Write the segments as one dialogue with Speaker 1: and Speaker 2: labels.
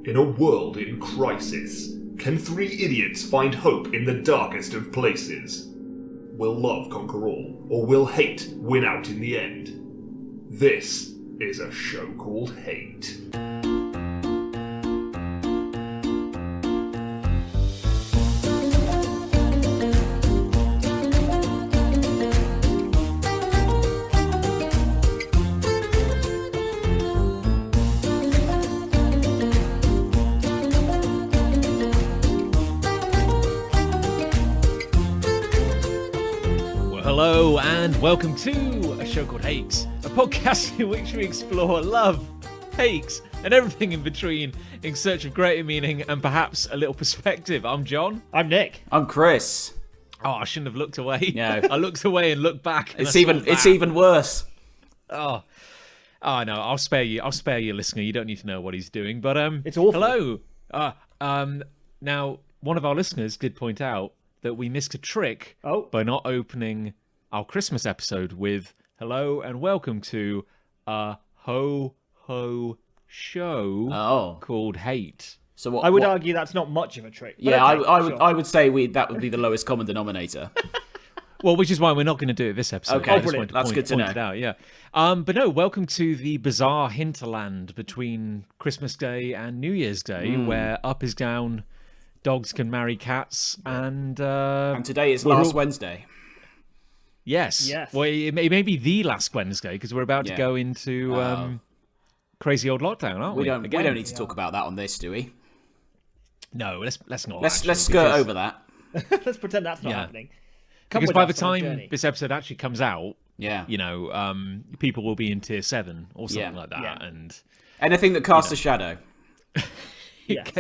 Speaker 1: In a world in crisis, can three idiots find hope in the darkest of places? Will love conquer all, or will hate win out in the end? This is a show called Hate.
Speaker 2: Hello and welcome to a show called Hate, a podcast in which we explore love, hate, and everything in between in search of greater meaning and perhaps a little perspective. I'm John.
Speaker 3: I'm Nick.
Speaker 4: I'm Chris.
Speaker 2: Oh, I shouldn't have looked away.
Speaker 4: No.
Speaker 2: I looked away and looked back. And
Speaker 4: It's even worse.
Speaker 2: Oh no, I'll spare you. I'll spare you, listener. You don't need to know what he's doing. But
Speaker 3: It's awful.
Speaker 2: Hello. Now one of our listeners did point out that we missed a trick by not opening our Christmas episode with hello and welcome to a ho-ho show called Hate.
Speaker 4: So what,
Speaker 3: I would argue that's not much of a trick.
Speaker 4: Yeah,
Speaker 3: okay,
Speaker 4: I would say that would be the lowest common denominator.
Speaker 2: Well, which is why we're not going to do it this episode.
Speaker 4: Okay,
Speaker 2: I just
Speaker 4: brilliant.
Speaker 2: wanted
Speaker 4: That's good to
Speaker 2: point it out, yeah. But no, welcome to the bizarre hinterland between Christmas Day and New Year's Day, where up is down, dogs can marry cats, and
Speaker 4: today is last Wednesday.
Speaker 2: Yes. Well, it may be the last Wednesday because we're about to go into crazy old lockdown, aren't we?
Speaker 4: We don't need to talk about that on this, do we?
Speaker 2: No, let's not.
Speaker 4: Let's skirt over that.
Speaker 3: Let's pretend that's not happening.
Speaker 2: Because by the time this episode actually comes out,
Speaker 4: Yeah.
Speaker 2: you know, people will be in tier 7 or something like that,
Speaker 3: Yeah.
Speaker 2: and
Speaker 4: Anything that casts a shadow.
Speaker 3: Yes.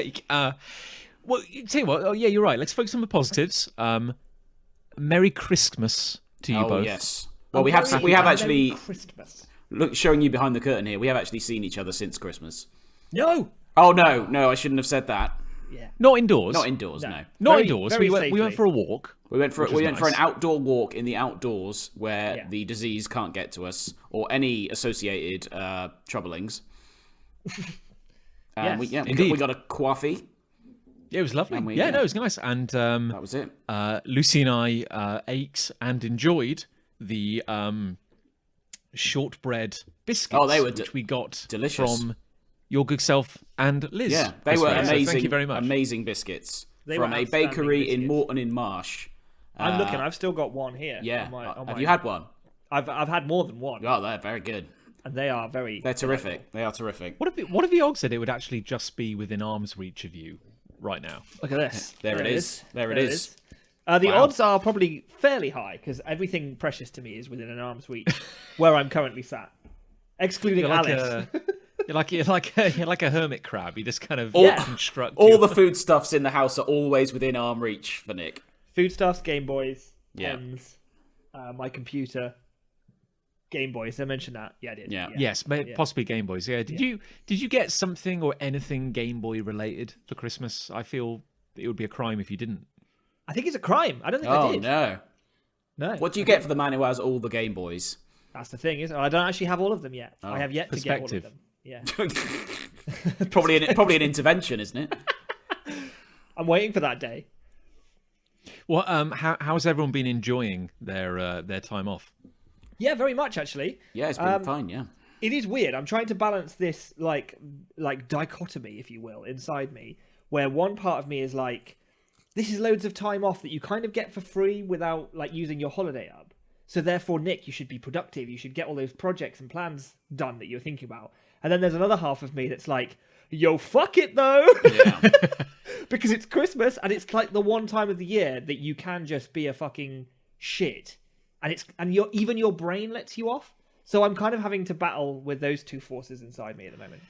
Speaker 2: Well, tell you what. Oh, yeah, you're right. Let's focus on the positives. Merry Christmas to you both.
Speaker 4: Yes. Well, we have actually
Speaker 3: Christmas.
Speaker 4: showing you behind the curtain here. We have actually seen each other since Christmas.
Speaker 3: No.
Speaker 4: Oh no, I shouldn't have said that.
Speaker 3: Yeah.
Speaker 2: Not indoors.
Speaker 4: Not indoors, no.
Speaker 2: Not
Speaker 3: Very-
Speaker 2: indoors.
Speaker 3: very
Speaker 2: We went for a walk.
Speaker 4: We went for
Speaker 2: nice.
Speaker 4: an outdoor walk in the outdoors where
Speaker 3: Yeah.
Speaker 4: the disease can't get to us or any associated troublings.
Speaker 3: Yes.
Speaker 4: We got a coffee.
Speaker 2: It was lovely.
Speaker 4: And
Speaker 2: No, it was nice. And
Speaker 4: That was it.
Speaker 2: Lucy and I ate and enjoyed the shortbread biscuits,
Speaker 4: Oh, they were
Speaker 2: which we got
Speaker 4: delicious.
Speaker 2: from your good self and Liz.
Speaker 4: Yeah, they
Speaker 2: this
Speaker 4: were
Speaker 2: week. So
Speaker 4: amazing.
Speaker 2: thank you very much.
Speaker 4: Amazing biscuits
Speaker 3: They
Speaker 4: from
Speaker 3: were
Speaker 4: a
Speaker 3: outstanding
Speaker 4: bakery in
Speaker 3: biscuits.
Speaker 4: Morton in Marsh.
Speaker 3: I'm looking. I've still got one here.
Speaker 4: Yeah.
Speaker 3: on
Speaker 4: Have
Speaker 3: my-
Speaker 4: you had one?
Speaker 3: I've had more than one,
Speaker 4: Oh, they're very good.
Speaker 3: and they are very.
Speaker 4: They're terrific. They are terrific.
Speaker 2: What are the odds that it would actually just be within arm's reach of you right now?
Speaker 3: Look at this.
Speaker 4: There it is. There it is.
Speaker 3: The
Speaker 2: Wow.
Speaker 3: odds are probably fairly high because everything precious to me is within an arm's reach where I'm currently sat, excluding
Speaker 2: You're like
Speaker 3: Alice.
Speaker 2: you're like a hermit crab. You just kind of
Speaker 3: Yeah.
Speaker 2: construct
Speaker 4: All
Speaker 2: your-
Speaker 4: the foodstuffs in the house are always within arm reach for Nick.
Speaker 3: Foodstuffs, Game Boys,
Speaker 4: Yeah.
Speaker 3: pens, my computer, Game Boys. Did I mention that? Yeah, I did.
Speaker 4: Yeah.
Speaker 2: Yes, possibly Game Boys. Yeah. Did you get something or anything Game Boy related for Christmas? I feel it would be a crime if you didn't.
Speaker 3: I think it's a crime. I don't think I
Speaker 4: Oh
Speaker 3: did.
Speaker 4: no!
Speaker 3: No.
Speaker 4: What do you get for the man who has all the Game Boys?
Speaker 3: That's the thing, isn't it? I don't actually have all of them yet. I have yet to get all of
Speaker 2: Perspective.
Speaker 3: them. Yeah.
Speaker 4: Probably an intervention, isn't it?
Speaker 3: I'm waiting for that day.
Speaker 2: Well, how's everyone been enjoying their time off?
Speaker 3: Yeah, very much actually.
Speaker 4: Yeah, it's been fine. Yeah.
Speaker 3: It is weird. I'm trying to balance this like dichotomy, if you will, inside me, where one part of me is like, this is loads of time off that you kind of get for free without like using your holiday up. So therefore, Nick, you should be productive. You should get all those projects and plans done that you're thinking about. And then there's another half of me that's like, yo, fuck it though.
Speaker 4: Yeah.
Speaker 3: Because it's Christmas and it's like the one time of the year that you can just be a fucking shit. And even your brain lets you off. So I'm kind of having to battle with those two forces inside me at the moment.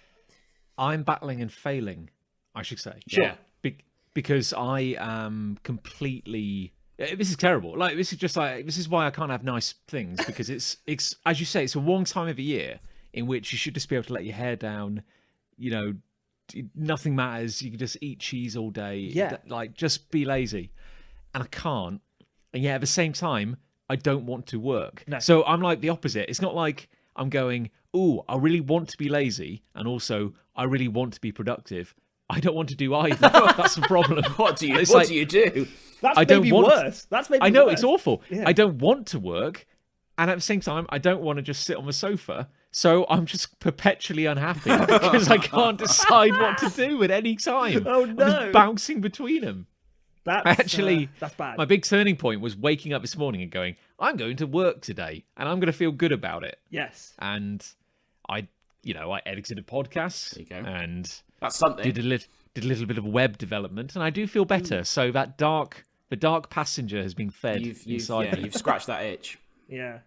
Speaker 2: I'm battling and failing, I should say.
Speaker 3: Sure.
Speaker 4: Yeah.
Speaker 2: Because I am completely. This is terrible. Like this is why I can't have nice things because it's as you say, it's a one time of the year in which you should just be able to let your hair down. You know, nothing matters. You can just eat cheese all day.
Speaker 3: Yeah.
Speaker 2: Like just be lazy, and I can't. And yet at the same time, I don't want to work.
Speaker 3: No.
Speaker 2: So I'm like the opposite. It's not like I'm going, ooh, I really want to be lazy, and also I really want to be productive. I don't want to do either. That's the problem.
Speaker 4: What do you
Speaker 2: It's
Speaker 4: what
Speaker 2: like,
Speaker 4: do you do?
Speaker 3: That's
Speaker 2: I don't
Speaker 3: maybe
Speaker 2: want-
Speaker 3: worse. That's maybe
Speaker 2: I know
Speaker 3: worse.
Speaker 2: it's awful.
Speaker 3: Yeah.
Speaker 2: I don't want to work, and at the same time, I don't want to just sit on the sofa. So I'm just perpetually unhappy because I can't decide what to do at any time.
Speaker 3: Oh,
Speaker 2: I'm
Speaker 3: no.
Speaker 2: just bouncing between them.
Speaker 3: That's that's bad.
Speaker 2: My big turning point was waking up this morning and going, I'm going to work today, and I'm going to feel good about it.
Speaker 3: Yes.
Speaker 2: And I edited a podcast.
Speaker 4: There you go.
Speaker 2: And
Speaker 4: That's something.
Speaker 2: did a little bit of web development, and I do feel better. So the dark passenger has been fed inside me.
Speaker 4: You've scratched that itch.
Speaker 3: Yeah.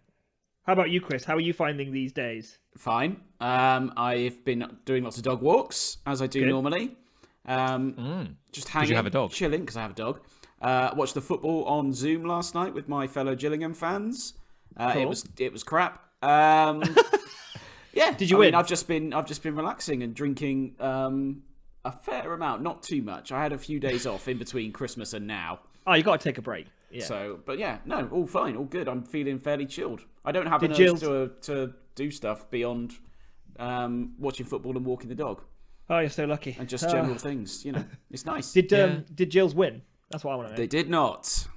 Speaker 3: How about you, Chris? How are you finding these days?
Speaker 4: Fine. I've been doing lots of dog walks, as I do
Speaker 3: Good.
Speaker 4: normally. Just hanging,
Speaker 2: you have a dog?
Speaker 4: chilling, because I have a dog. Watched the football on Zoom last night with my fellow Gillingham fans.
Speaker 3: Cool.
Speaker 4: It was crap. Yeah.
Speaker 3: Did you win?
Speaker 4: I've just been relaxing and drinking a fair amount, not too much. I had a few days off in between Christmas and now.
Speaker 3: Oh, you got to take a break. Yeah.
Speaker 4: So, but yeah, no, all fine, all good. I'm feeling fairly chilled. I don't have an
Speaker 3: Did
Speaker 4: urge to do stuff beyond watching football and walking the dog
Speaker 3: Oh, you're so lucky.
Speaker 4: and just general things. You know, it's nice.
Speaker 3: Did Jills win? That's what I want to know.
Speaker 4: They did not.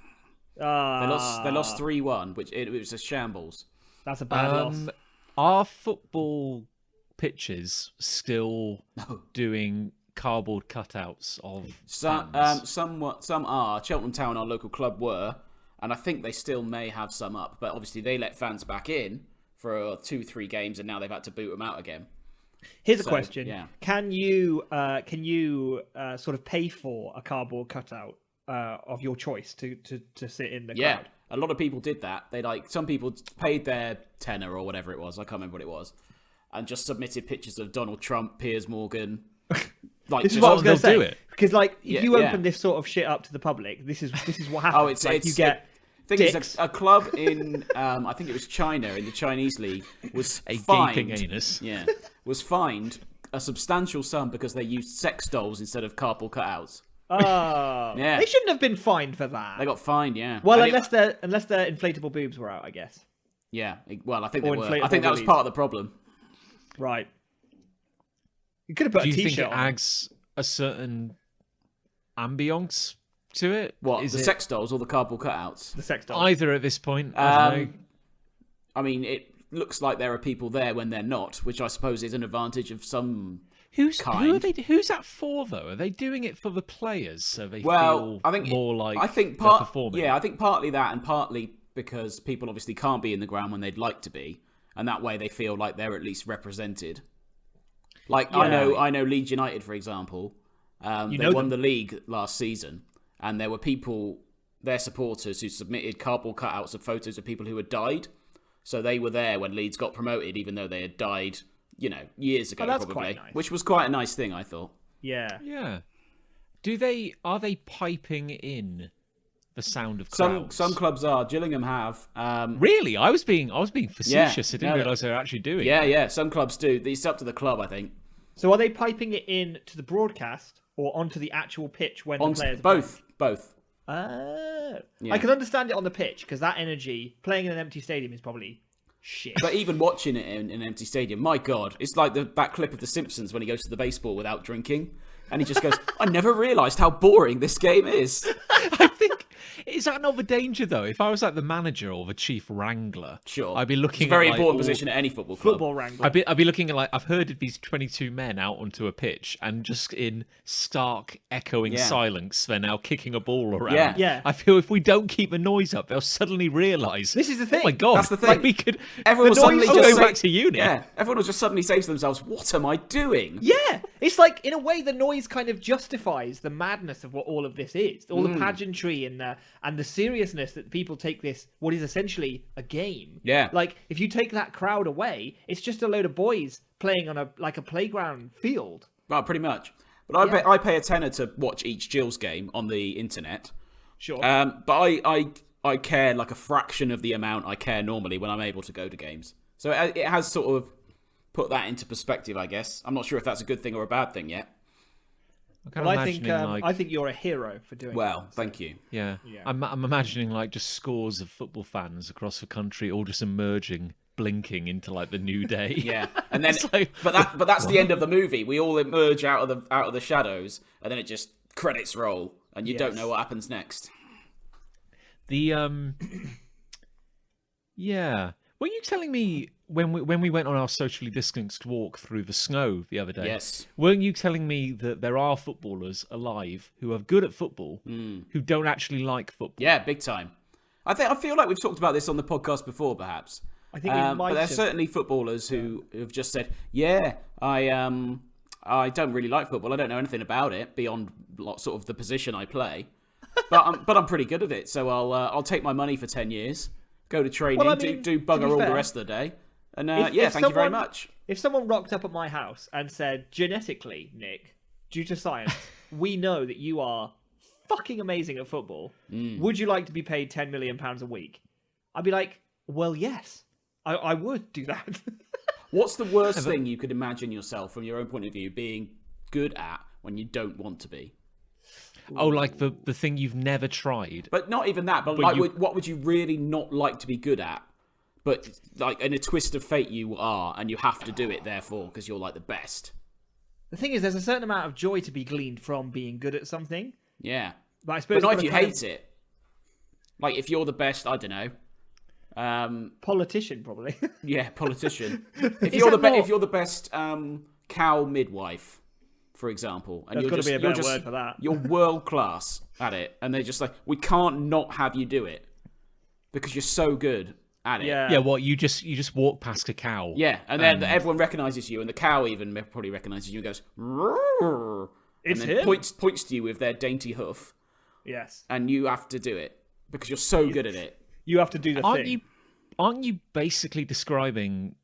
Speaker 3: Ah,
Speaker 4: They lost 3-1, which it was a shambles.
Speaker 3: That's a bad loss.
Speaker 2: Are football pitches still doing cardboard cutouts of fans?
Speaker 4: Some are. Cheltenham Town, our local club, were, and I think they still may have some up. But obviously, they let fans back in for 2-3 games, and now they've had to boot them out again.
Speaker 3: Here's a question:
Speaker 4: yeah.
Speaker 3: Can you sort of pay for a cardboard cutout of your choice to sit in the
Speaker 4: Yeah,
Speaker 3: crowd?
Speaker 4: a lot of people did that. Some people paid their tenner or whatever it was. I can't remember what it was, and just submitted pictures of Donald Trump, Piers Morgan. Like,
Speaker 3: This is
Speaker 4: just-
Speaker 3: what I was going
Speaker 2: they'll
Speaker 3: to say.
Speaker 2: do it.
Speaker 3: Because if
Speaker 4: Yeah,
Speaker 3: you
Speaker 4: yeah.
Speaker 3: open this sort of shit up to the public, this is what happens. You get
Speaker 4: I think
Speaker 3: dicks.
Speaker 4: it's a club in I think it was China in the Chinese league was
Speaker 2: A
Speaker 4: fined.
Speaker 2: gaping anus.
Speaker 4: Yeah, was fined a substantial sum because they used sex dolls instead of cardboard cutouts.
Speaker 3: Oh,
Speaker 4: Yeah.
Speaker 3: They shouldn't have been fined for that.
Speaker 4: They got fined. Yeah.
Speaker 3: Well,
Speaker 4: And
Speaker 3: unless their inflatable boobs were out, I guess.
Speaker 4: Well, I think they
Speaker 3: Or
Speaker 4: were.
Speaker 3: inflatable
Speaker 4: I think that was
Speaker 3: willies.
Speaker 4: part of the problem.
Speaker 3: Right. You could have put
Speaker 2: Do
Speaker 3: a
Speaker 2: you think
Speaker 3: t-shirt
Speaker 2: it
Speaker 3: on.
Speaker 2: adds a certain ambience to it?
Speaker 4: What,
Speaker 2: Is
Speaker 4: the
Speaker 2: it
Speaker 4: sex dolls or the cardboard cutouts?
Speaker 3: The sex doll.
Speaker 2: either at this point? I don't know.
Speaker 4: I mean, it looks like there are people there when they're not, which I suppose is an advantage of some. Who are
Speaker 2: Who's that for though? Are they doing it for the players so they
Speaker 4: Well,
Speaker 2: feel
Speaker 4: I think
Speaker 2: more like
Speaker 4: I think
Speaker 2: they're performing?
Speaker 4: I think partly that, and partly because people obviously can't be in the ground when they'd like to be, and that way they feel like they're at least represented. Like I know Leeds United, for example, they won the league last season, and there were people, their supporters, who submitted cardboard cutouts of photos of people who had died. So they were there when Leeds got promoted, even though they had died, years ago,
Speaker 3: that's
Speaker 4: probably.
Speaker 3: quite nice.
Speaker 4: Which was quite a nice thing, I thought.
Speaker 3: Yeah.
Speaker 2: Yeah. Are they piping in the sound of crowds?
Speaker 4: Some clubs are. Gillingham have.
Speaker 2: Really? I was being facetious. I didn't realise they were actually doing it.
Speaker 4: Yeah. Some clubs do. It's up to the club, I think.
Speaker 3: So are they piping it in to the broadcast or onto the actual pitch when the players are
Speaker 4: Both.
Speaker 3: playing?
Speaker 4: Yeah.
Speaker 3: I can understand it on the pitch because that energy playing in an empty stadium is probably shit.
Speaker 4: But even watching it in an empty stadium, my God, it's like that clip of The Simpsons when he goes to the baseball without drinking. And he just goes, I never realised how boring this game is.
Speaker 2: I think is that not the danger though? If I was like the manager or the chief wrangler,
Speaker 4: Sure.
Speaker 2: I'd be looking
Speaker 4: It's a very
Speaker 2: at, like,
Speaker 4: important
Speaker 2: all-
Speaker 4: position at any football club.
Speaker 3: Football wrangler.
Speaker 2: I'd be looking at like I've herded these 22 men out onto a pitch and just in stark echoing
Speaker 4: Yeah.
Speaker 2: silence they're now kicking a ball around.
Speaker 4: Yeah.
Speaker 3: Yeah.
Speaker 2: I feel if we don't keep the noise up, they'll suddenly realise.
Speaker 3: This is the
Speaker 2: Oh my
Speaker 3: thing.
Speaker 2: god!
Speaker 4: That's the thing.
Speaker 2: Like we could.
Speaker 4: Everyone will
Speaker 2: the
Speaker 4: suddenly
Speaker 2: noise
Speaker 4: just
Speaker 2: will go
Speaker 4: say,
Speaker 2: back to unit.
Speaker 4: Yeah, everyone will just suddenly say to themselves, what am I doing?
Speaker 3: Yeah, it's like in a way the noise kind of justifies the madness of what all of this is, all
Speaker 4: Mm.
Speaker 3: the pageantry and the seriousness that people take this what is essentially a game.
Speaker 4: Yeah.
Speaker 3: like if you take that crowd away, it's just a load of boys playing on a playground field.
Speaker 4: Well, pretty much. But I pay a tenner to watch each Jill's game on the internet.
Speaker 3: Sure.
Speaker 4: But I care like a fraction of the amount I care normally when I'm able to go to games. So it has sort of put that into perspective, I guess. I'm not sure if that's a good thing or a bad thing yet.
Speaker 2: I'm
Speaker 3: Well, I think
Speaker 2: imagining, like,
Speaker 3: I think you're a hero for doing
Speaker 4: Well,
Speaker 3: that.
Speaker 4: thank you.
Speaker 2: yeah. I'm imagining like just scores of football fans across the country all just emerging blinking into like the new day.
Speaker 4: Yeah, and then
Speaker 2: like,
Speaker 4: but that's the end of the movie. We all emerge out of the shadows, and then it just credits roll, and you don't know what happens next.
Speaker 2: The yeah. Were you telling me when we went on our socially distanced walk through the snow the other day?
Speaker 4: Yes.
Speaker 2: Weren't you telling me that there are footballers alive who are good at football who don't actually like football?
Speaker 4: Yeah, big time. I feel like we've talked about this on the podcast before, perhaps.
Speaker 3: I think we might
Speaker 4: but there's
Speaker 3: have.
Speaker 4: certainly footballers who have just said, "Yeah, I don't really like football. I don't know anything about it beyond sort of the position I play, but I'm pretty good at it. So I'll take my money for 10 years, go to training,
Speaker 3: Well, I mean,
Speaker 4: do
Speaker 3: to
Speaker 4: bugger
Speaker 3: be
Speaker 4: all
Speaker 3: fair,
Speaker 4: the rest of the day, and
Speaker 3: if
Speaker 4: thank you very
Speaker 3: someone-
Speaker 4: much."
Speaker 3: If someone rocked up at my house and said, genetically, Nick, due to science, we know that you are fucking amazing at football. Would you like to be paid £10 million a week? I'd be like, well, yes, I would do that.
Speaker 4: What's the worst thing you could imagine yourself, from your own point of view, being good at when you don't want to be?
Speaker 2: Oh, like the thing you've never tried.
Speaker 4: But not even that. But like, what would you really not like to be good at? But like in a twist of fate, you are, and you have to do it. Therefore, because you're like the best.
Speaker 3: The thing is, there's a certain amount of joy to be gleaned from being good at something.
Speaker 4: Yeah,
Speaker 3: But I suppose
Speaker 4: but not if you hate it. Like if you're the best, I don't know.
Speaker 3: Politician, probably.
Speaker 4: Yeah, politician. If you're the best cow midwife, for example, and
Speaker 3: There's
Speaker 4: you're
Speaker 3: gotta
Speaker 4: just
Speaker 3: be a
Speaker 4: you're
Speaker 3: better
Speaker 4: just
Speaker 3: word for that.
Speaker 4: you're world class at it, and they're just like, we can't not have you do it because you're so good at it.
Speaker 3: Yeah.
Speaker 2: Yeah, what you just walk past a cow.
Speaker 4: Yeah, and then everyone recognises you, and the cow even probably recognises you and goes, "Roar,"
Speaker 3: It's
Speaker 4: and then
Speaker 3: him.
Speaker 4: points to you with their dainty hoof,
Speaker 3: Yes.
Speaker 4: and you have to do it because you're so good at it.
Speaker 3: You have to do the thing.
Speaker 2: Aren't you basically describing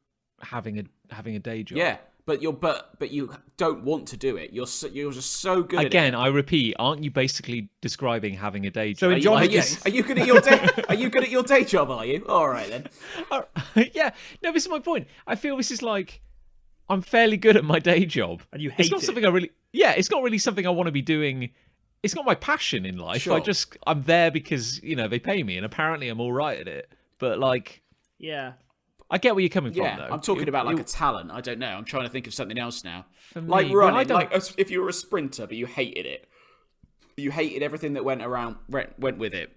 Speaker 2: having a day job?
Speaker 4: Yeah, but you don't want to do it. You're just so good
Speaker 2: Again,
Speaker 4: at it.
Speaker 2: I repeat, aren't you basically describing having a day job?
Speaker 3: So in John's case-
Speaker 4: Are you good at your day? Are you good at your day job? Are you? All right then.
Speaker 2: Yeah, no, this is my point. I feel this is like I'm fairly good at my day job,
Speaker 3: And you
Speaker 2: it's
Speaker 3: hate
Speaker 2: not
Speaker 3: it.
Speaker 2: something I really. Yeah, it's not really something I want to be doing. It's not my passion in life.
Speaker 4: Sure.
Speaker 2: I'm there because they pay me, and apparently I'm all right at it. But like,
Speaker 3: Yeah.
Speaker 2: I get where you're coming
Speaker 4: Yeah,
Speaker 2: from, though.
Speaker 4: I'm talking about like a talent. I don't know. I'm trying to think of something else now.
Speaker 2: For
Speaker 4: Like
Speaker 2: me, well, I
Speaker 4: running.
Speaker 2: don't-
Speaker 4: Like if you were a sprinter, but you hated it. You hated everything that went with it.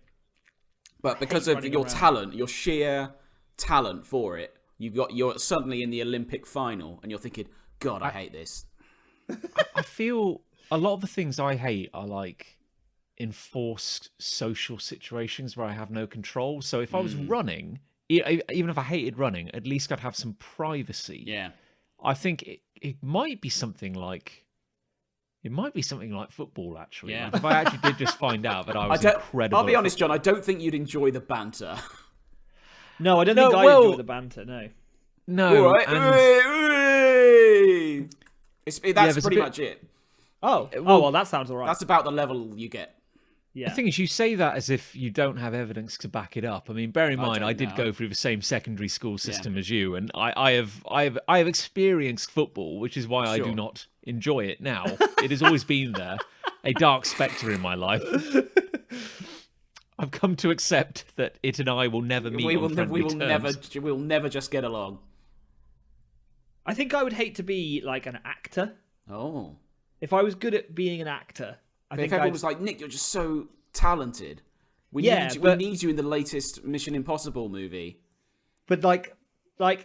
Speaker 4: But because of
Speaker 3: running
Speaker 4: your
Speaker 3: around.
Speaker 4: talent, your sheer talent for it, you're suddenly in the Olympic final, and you're thinking, God, I hate this.
Speaker 2: I feel a lot of the things I hate are like enforced social situations where I have no control. So if I was running, even if I hated running, at least I'd have some privacy.
Speaker 4: Yeah.
Speaker 2: I think it might be something like football, actually.
Speaker 4: Yeah.
Speaker 2: Like, if I actually did just find out that I was incredible.
Speaker 4: I'll be
Speaker 2: at
Speaker 4: honest, John. I don't think you'd enjoy the banter.
Speaker 3: No, I don't
Speaker 2: No,
Speaker 3: think I
Speaker 2: well-
Speaker 3: enjoy the banter, no.
Speaker 2: No,
Speaker 4: All right.
Speaker 2: and
Speaker 4: That's
Speaker 2: there's a
Speaker 4: pretty
Speaker 2: bit-
Speaker 4: much it.
Speaker 3: Oh, well, that sounds all right.
Speaker 4: That's about the level you get.
Speaker 3: Yeah.
Speaker 2: the thing is, you say that as if you don't have evidence to back it up. I mean, bear in mind, I did
Speaker 4: know.
Speaker 2: go through the same secondary school system as you, and I have experienced football, which is why I do
Speaker 4: Sure.
Speaker 2: not enjoy it now. It has always been there, a dark spectre in my life. I've come to accept that it and I will never meet on friendly terms.
Speaker 4: We will never just get along.
Speaker 3: I think I would hate to be like an actor.
Speaker 4: Oh.
Speaker 3: If I was good at being an actor, I
Speaker 4: But if
Speaker 3: think
Speaker 4: everyone
Speaker 3: I'd...
Speaker 4: was like, Nick, you're just so talented. We
Speaker 3: Yeah,
Speaker 4: need you in the latest Mission Impossible movie.
Speaker 3: But like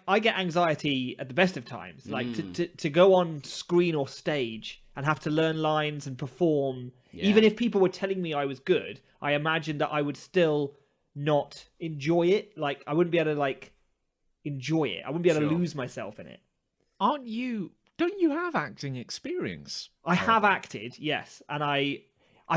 Speaker 3: I get anxiety at the best of times. Like to go on screen or stage and have to learn lines and perform.
Speaker 4: Yeah.
Speaker 3: Even if people were telling me I was good, I imagined that I would still not enjoy it. Like I wouldn't be able to like enjoy it. I wouldn't be able to
Speaker 4: Sure.
Speaker 3: lose myself in it.
Speaker 2: Don't you have acting experience?
Speaker 3: I have acted, yes, and I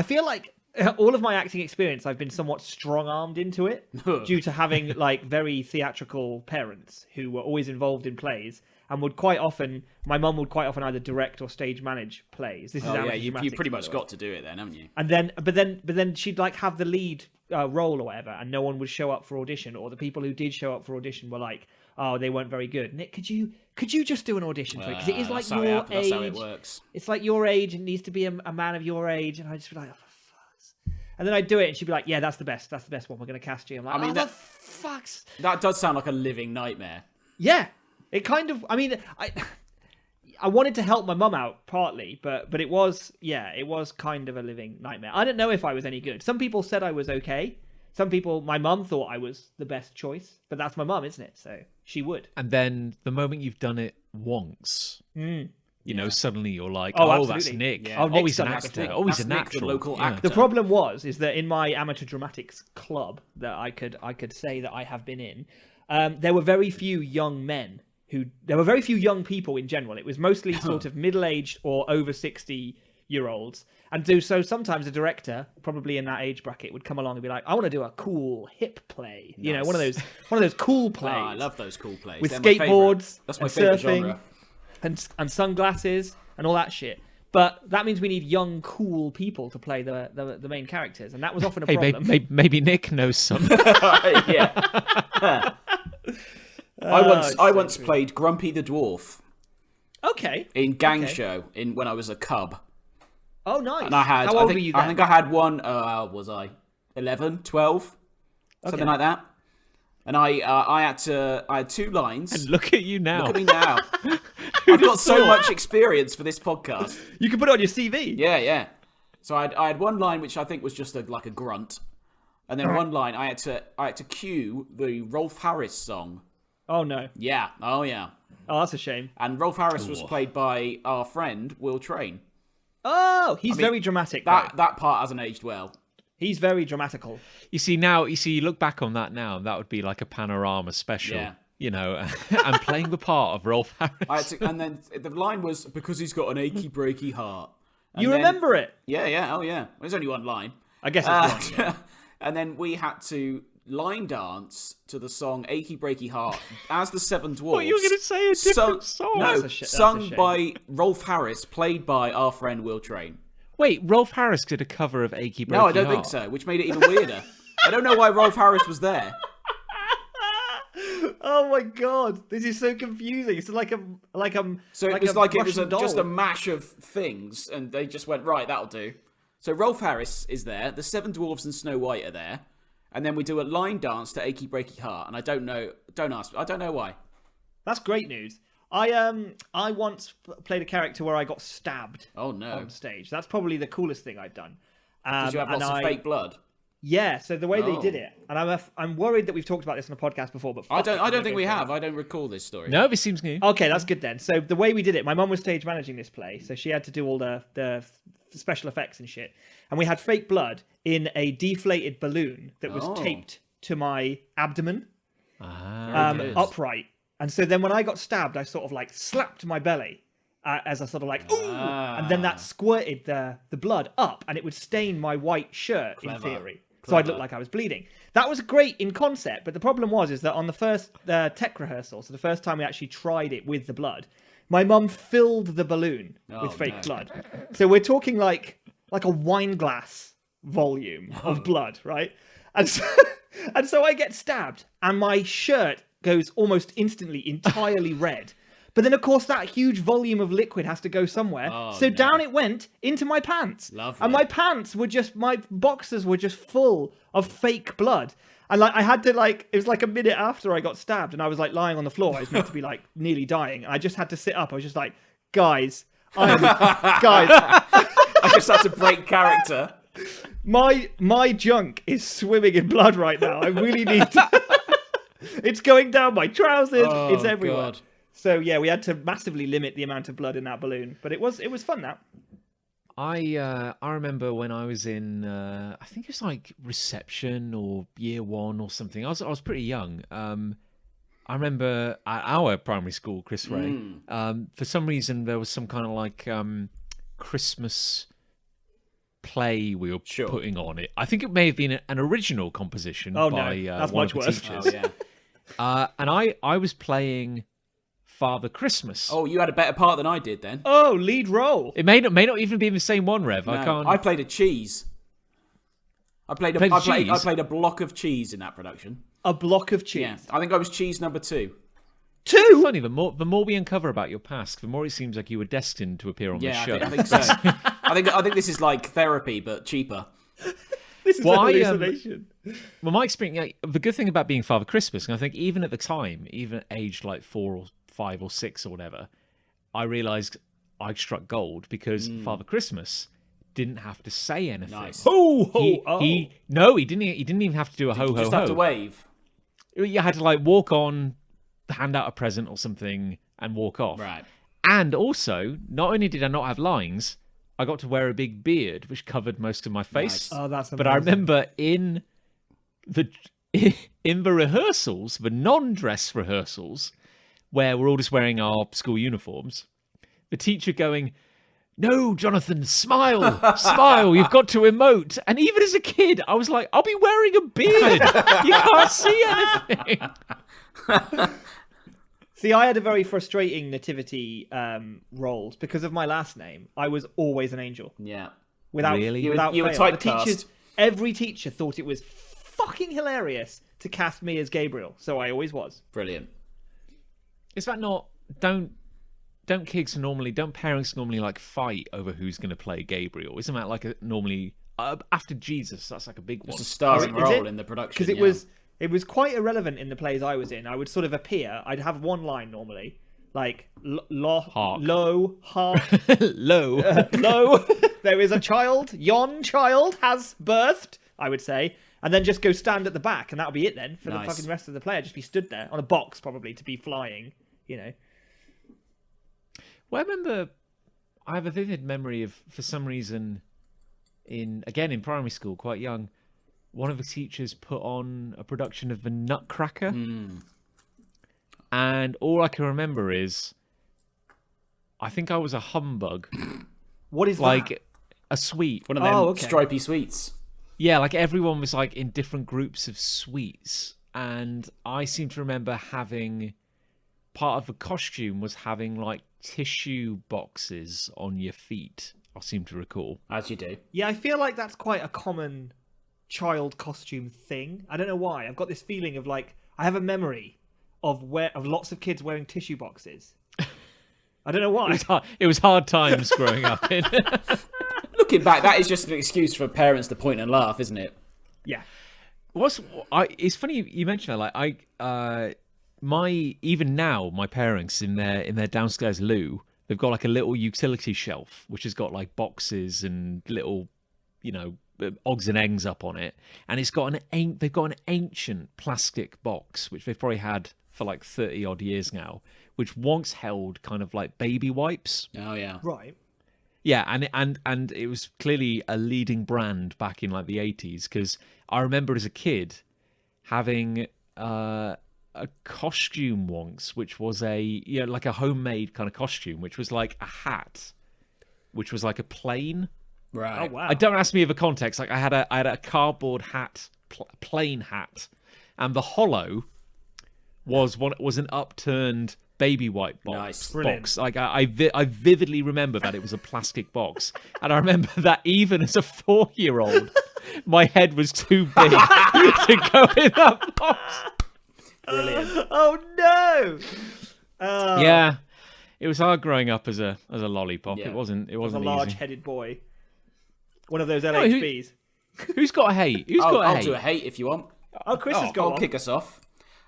Speaker 3: feel like all of my acting experience, I've been somewhat strong-armed into it due to having like very theatrical parents who were always involved in plays and would quite often. My mum would quite often either direct or stage manage plays. This is
Speaker 4: Oh yeah,
Speaker 3: amateur
Speaker 4: you
Speaker 3: dramatics,
Speaker 4: pretty
Speaker 3: by
Speaker 4: much
Speaker 3: the way.
Speaker 4: got to do it then, haven't you?
Speaker 3: And then, but then she'd like have the lead role or whatever, and no one would show up for audition, or the people who did show up for audition were like, "Oh, they weren't very good." Nick, could you just do an audition for it? Because it is like
Speaker 4: That's how
Speaker 3: your
Speaker 4: it- That's how it
Speaker 3: age.
Speaker 4: works.
Speaker 3: It's like your age and needs to be a man of your age, and I'd just be like, oh, for fuck's. And then I'd do it, and she'd be like, "Yeah, that's the best one. We're gonna cast you." I'm like,
Speaker 4: I mean,
Speaker 3: oh,
Speaker 4: that-
Speaker 3: the fucks.
Speaker 4: That does sound like a living nightmare.
Speaker 3: Yeah, it kind of. I mean, I wanted to help my mum out partly, but it was kind of a living nightmare. I don't know if I was any good. Some people said I was okay. Some people, my mum thought I was the best choice, but that's my mum, isn't it? So she would.
Speaker 2: And then the moment you've done it once, you know, suddenly you're like,
Speaker 3: Oh,
Speaker 2: oh, that's
Speaker 3: absolutely.
Speaker 2: Nick.
Speaker 4: Yeah.
Speaker 3: Oh,
Speaker 2: Oh,
Speaker 3: Nick's
Speaker 2: he's an
Speaker 3: done
Speaker 2: actor.
Speaker 3: everything.
Speaker 2: Oh, he's
Speaker 4: That's
Speaker 2: a
Speaker 4: Nick,
Speaker 2: natural.
Speaker 4: the local
Speaker 2: Yeah.
Speaker 4: actor.
Speaker 3: The problem is that in my amateur dramatics club that I could say that I have been in, there were very few young men there were very few young people in general. It was mostly sort of middle-aged or over 60-year-olds. And so sometimes a director, probably in that age bracket, would come along and be like, I want to do a cool hip play. You know, one of those cool plays.
Speaker 4: Oh, I love those cool plays.
Speaker 3: With
Speaker 4: They're my favourite.
Speaker 3: skateboards
Speaker 4: That's my
Speaker 3: and
Speaker 4: favourite
Speaker 3: surfing
Speaker 4: genre.
Speaker 3: and sunglasses and all that shit. But that means we need young, cool people to play the main characters, and that was often a
Speaker 2: Hey,
Speaker 3: problem.
Speaker 2: maybe Nick knows some.
Speaker 4: Yeah. I once
Speaker 3: true.
Speaker 4: played Grumpy the Dwarf
Speaker 3: Okay.
Speaker 4: in Gang
Speaker 3: Okay.
Speaker 4: Show when I was a cub.
Speaker 3: Oh, nice.
Speaker 4: And I had,
Speaker 3: How old were you then?
Speaker 4: I think I had one, was I 11, 12? Something like that. And I had 2 lines.
Speaker 2: And look at you now.
Speaker 4: Look at me now. I've got so much experience for this podcast.
Speaker 3: You can put it on your CV.
Speaker 4: Yeah. So I had one line which I think was just like a grunt, and then one line I had to cue the Rolf Harris song.
Speaker 3: Oh, no.
Speaker 4: Yeah, oh yeah.
Speaker 3: Oh, that's a shame.
Speaker 4: And Rolf Harris was played by our friend Will Train.
Speaker 3: Oh, he's very dramatic.
Speaker 4: That
Speaker 3: though.
Speaker 4: that part hasn't aged well.
Speaker 3: He's very dramatical.
Speaker 2: You look back on that now, that would be like a panorama special.
Speaker 4: Yeah.
Speaker 2: You know, and playing the part of Rolf Harris.
Speaker 4: And then the line was because he's got an achy breaky heart. And
Speaker 3: You
Speaker 4: then-
Speaker 3: remember it?
Speaker 4: Yeah. Oh yeah. Well, there's only one line.
Speaker 3: I guess it's one. Yeah.
Speaker 4: And then we had to line dance to the song "Achy Breaky Heart" as the Seven Dwarfs.
Speaker 2: What, you were going to say a different song?
Speaker 4: No,
Speaker 3: That's a
Speaker 4: sung
Speaker 3: shame.
Speaker 4: by Rolf Harris, played by our friend Will Train.
Speaker 2: Wait, Rolf Harris did a cover of Achy Breaky
Speaker 4: No, I don't
Speaker 2: Heart.
Speaker 4: think so, which made it even weirder. I don't know why Rolf Harris was there.
Speaker 3: Oh my god, this is so confusing. It's like a
Speaker 4: So
Speaker 3: like
Speaker 4: it was
Speaker 3: a
Speaker 4: like it was
Speaker 3: Russian
Speaker 4: just a
Speaker 3: doll.
Speaker 4: mash of things, and they just went, right, that'll do. So Rolf Harris is there, the Seven Dwarfs and Snow White are there, and then we do a line dance to Achy Breaky Heart, and I don't know why.
Speaker 3: That's great news. I once played a character where I got stabbed
Speaker 4: Oh no.
Speaker 3: on stage. That's probably the coolest thing I've done.
Speaker 4: Did you have
Speaker 3: and
Speaker 4: lots of fake blood?
Speaker 3: Yeah, so the way they
Speaker 4: Oh.
Speaker 3: did it, and I'm worried that we've talked about this on a podcast before, but
Speaker 4: I
Speaker 3: fuck it, I'm
Speaker 4: don't
Speaker 3: gonna
Speaker 4: think
Speaker 3: go
Speaker 4: we
Speaker 3: for it.
Speaker 4: have. I don't recall this story.
Speaker 2: No, this seems new.
Speaker 3: Okay, that's good then. So the way we did it, my mum was stage managing this play, so she had to do all the special effects and shit. And we had fake blood in a deflated balloon that was
Speaker 4: Oh.
Speaker 3: taped to my abdomen,
Speaker 4: Very good.
Speaker 3: upright. And so then when I got stabbed, I sort of like slapped my belly as a sort of like, ooh! And then that squirted the blood up, and it would stain my white shirt in theory. So I'd look like I was bleeding. That was great in concept, but the problem is that on the first tech rehearsal, so the first time we actually tried it with the blood, my mum filled the balloon with fake blood. So we're talking like a wine glass volume of blood, right? And so I get stabbed, and my shirt goes almost instantly entirely red. But then, of course, that huge volume of liquid has to go somewhere. Down it went into my pants.
Speaker 4: Lovely.
Speaker 3: And my pants were my boxers were just full of fake blood. And like I had to it was like a minute after I got stabbed, and I was like lying on the floor. I was meant to be like nearly dying. And I just had to sit up. I was just like, guys, guys,
Speaker 4: I just had to break character.
Speaker 3: my junk is swimming in blood right now. I really need to. It's going down my trousers. It's everywhere.
Speaker 4: God.
Speaker 3: So yeah, we had to massively limit the amount of blood in that balloon, but it was fun. That
Speaker 2: I remember when I was in I think it was like reception or year 1 or something. I was pretty young. I remember at our primary school, Chris Ray. For some reason there was some kind of like Christmas play we were putting on it. I think it may have been an original composition by
Speaker 3: that's
Speaker 2: one
Speaker 3: much
Speaker 2: of the
Speaker 3: worse.
Speaker 2: teachers.
Speaker 4: Oh, yeah.
Speaker 2: And I was playing Father Christmas.
Speaker 4: Oh, you had a better part than I did then.
Speaker 3: Oh, lead role.
Speaker 2: It may not even be the same one, Rev.
Speaker 4: No,
Speaker 2: I can't.
Speaker 4: I played a cheese. I played a block of cheese in that production.
Speaker 3: A block of cheese.
Speaker 4: Yeah, I think I was cheese number 2.
Speaker 3: Two.
Speaker 2: Funny, the more we uncover about your past, the more it seems like you were destined to appear on
Speaker 4: Yeah,
Speaker 2: this show.
Speaker 4: I think so. I think this is like therapy, but cheaper.
Speaker 3: This is
Speaker 2: Well,
Speaker 3: a
Speaker 2: I,
Speaker 3: hallucination.
Speaker 2: Well, my experience, like, the good thing about being Father Christmas, and I think even at the time, even aged like 4 or 5 or 6 or whatever, I realised I struck gold because Father Christmas didn't have to say anything.
Speaker 4: Nice.
Speaker 3: Ho ho!
Speaker 2: He didn't. He didn't even have to do a ho
Speaker 4: You
Speaker 2: ho
Speaker 4: just
Speaker 2: ho.
Speaker 4: have to wave.
Speaker 2: You had to like walk on, hand out a present or something, and walk off.
Speaker 4: Right.
Speaker 2: And also, not only did I not have lines, I got to wear a big beard, which covered most of my face.
Speaker 4: Nice.
Speaker 3: Oh, that's amazing.
Speaker 2: But I remember in the rehearsals, the non-dress rehearsals, where we're all just wearing our school uniforms, the teacher going, "No, Jonathan, smile, smile, you've got to emote." And even as a kid, I was like, I'll be wearing a beard. You can't see anything.
Speaker 3: See, I had a very frustrating nativity roles because of my last name. I was always an angel.
Speaker 4: Yeah.
Speaker 3: Without,
Speaker 2: Really?
Speaker 3: without
Speaker 4: You were
Speaker 3: fail.
Speaker 4: typecast.
Speaker 3: Every teacher thought it was fucking hilarious to cast me as Gabriel, so I always was.
Speaker 4: Brilliant.
Speaker 2: Is that not... Don't parents normally like fight over who's going to play Gabriel? Isn't that like normally... after Jesus, that's like a big one.
Speaker 4: It's a starring
Speaker 3: Is
Speaker 4: role
Speaker 3: it?
Speaker 4: in the production.
Speaker 3: Because it was quite irrelevant in the plays I was in. I would sort of appear. I'd have one line normally, like
Speaker 2: Hark.
Speaker 3: low, hark,
Speaker 2: Low.
Speaker 3: low. There is a child. Yon child has birthed. I would say, and then just go stand at the back, and that'll be it then for
Speaker 4: Nice.
Speaker 3: the fucking rest of the play. I'd just be stood there on a box, probably to be flying. You know.
Speaker 2: Well, I remember I have a vivid memory of, for some reason, in primary school, quite young, one of the teachers put on a production of The Nutcracker. And all I can remember is, I think I was a humbug.
Speaker 3: What is
Speaker 2: Like,
Speaker 3: that?
Speaker 2: a sweet.
Speaker 4: One of them
Speaker 3: Oh, okay.
Speaker 4: stripy sweets.
Speaker 2: Yeah, like everyone was like in different groups of sweets. And I seem to remember having, part of the costume was having like tissue boxes on your feet, I seem to recall.
Speaker 4: As you do.
Speaker 3: Yeah, I feel like that's quite a common child costume thing. I don't know why. I've got this feeling of like I have a memory of lots of kids wearing tissue boxes. I don't know why.
Speaker 2: It was hard times growing up in.
Speaker 4: Looking back, that is just an excuse for parents to point and laugh, isn't it?
Speaker 3: Yeah.
Speaker 2: It's funny you mentioned that. Like even now my parents in their downstairs loo, they've got like a little utility shelf which has got like boxes and little, odds and ends up on it, and they've got an ancient plastic box which they've probably had for like 30 odd years now, which once held kind of like baby wipes.
Speaker 4: Oh, yeah.
Speaker 3: Right.
Speaker 2: Yeah, and it was clearly a leading brand back in like the 80s, because I remember as a kid having a costume once, which was like a homemade kind of costume, which was like a hat, which was like a plane.
Speaker 4: Right.
Speaker 3: Oh wow.
Speaker 2: Don't ask me of the context. Like I had a cardboard hat, plain hat, and the hollow was an upturned baby white
Speaker 4: Nice.
Speaker 2: box. Like I vividly remember that it was a plastic box, and I remember that even as a 4-year-old, my head was too big to go in that box.
Speaker 4: Brilliant.
Speaker 3: Oh no.
Speaker 2: Yeah, it was hard growing up as a lollipop.
Speaker 4: Yeah.
Speaker 2: It wasn't
Speaker 3: Was a
Speaker 2: easy.
Speaker 3: large-headed boy. One of those
Speaker 2: who-
Speaker 3: LHBs.
Speaker 2: Who's got a hate? Who's got a
Speaker 4: I'll
Speaker 2: hate?
Speaker 4: do a hate if you want.
Speaker 3: Oh, Chris has got
Speaker 4: I'll
Speaker 3: one.
Speaker 4: kick us off.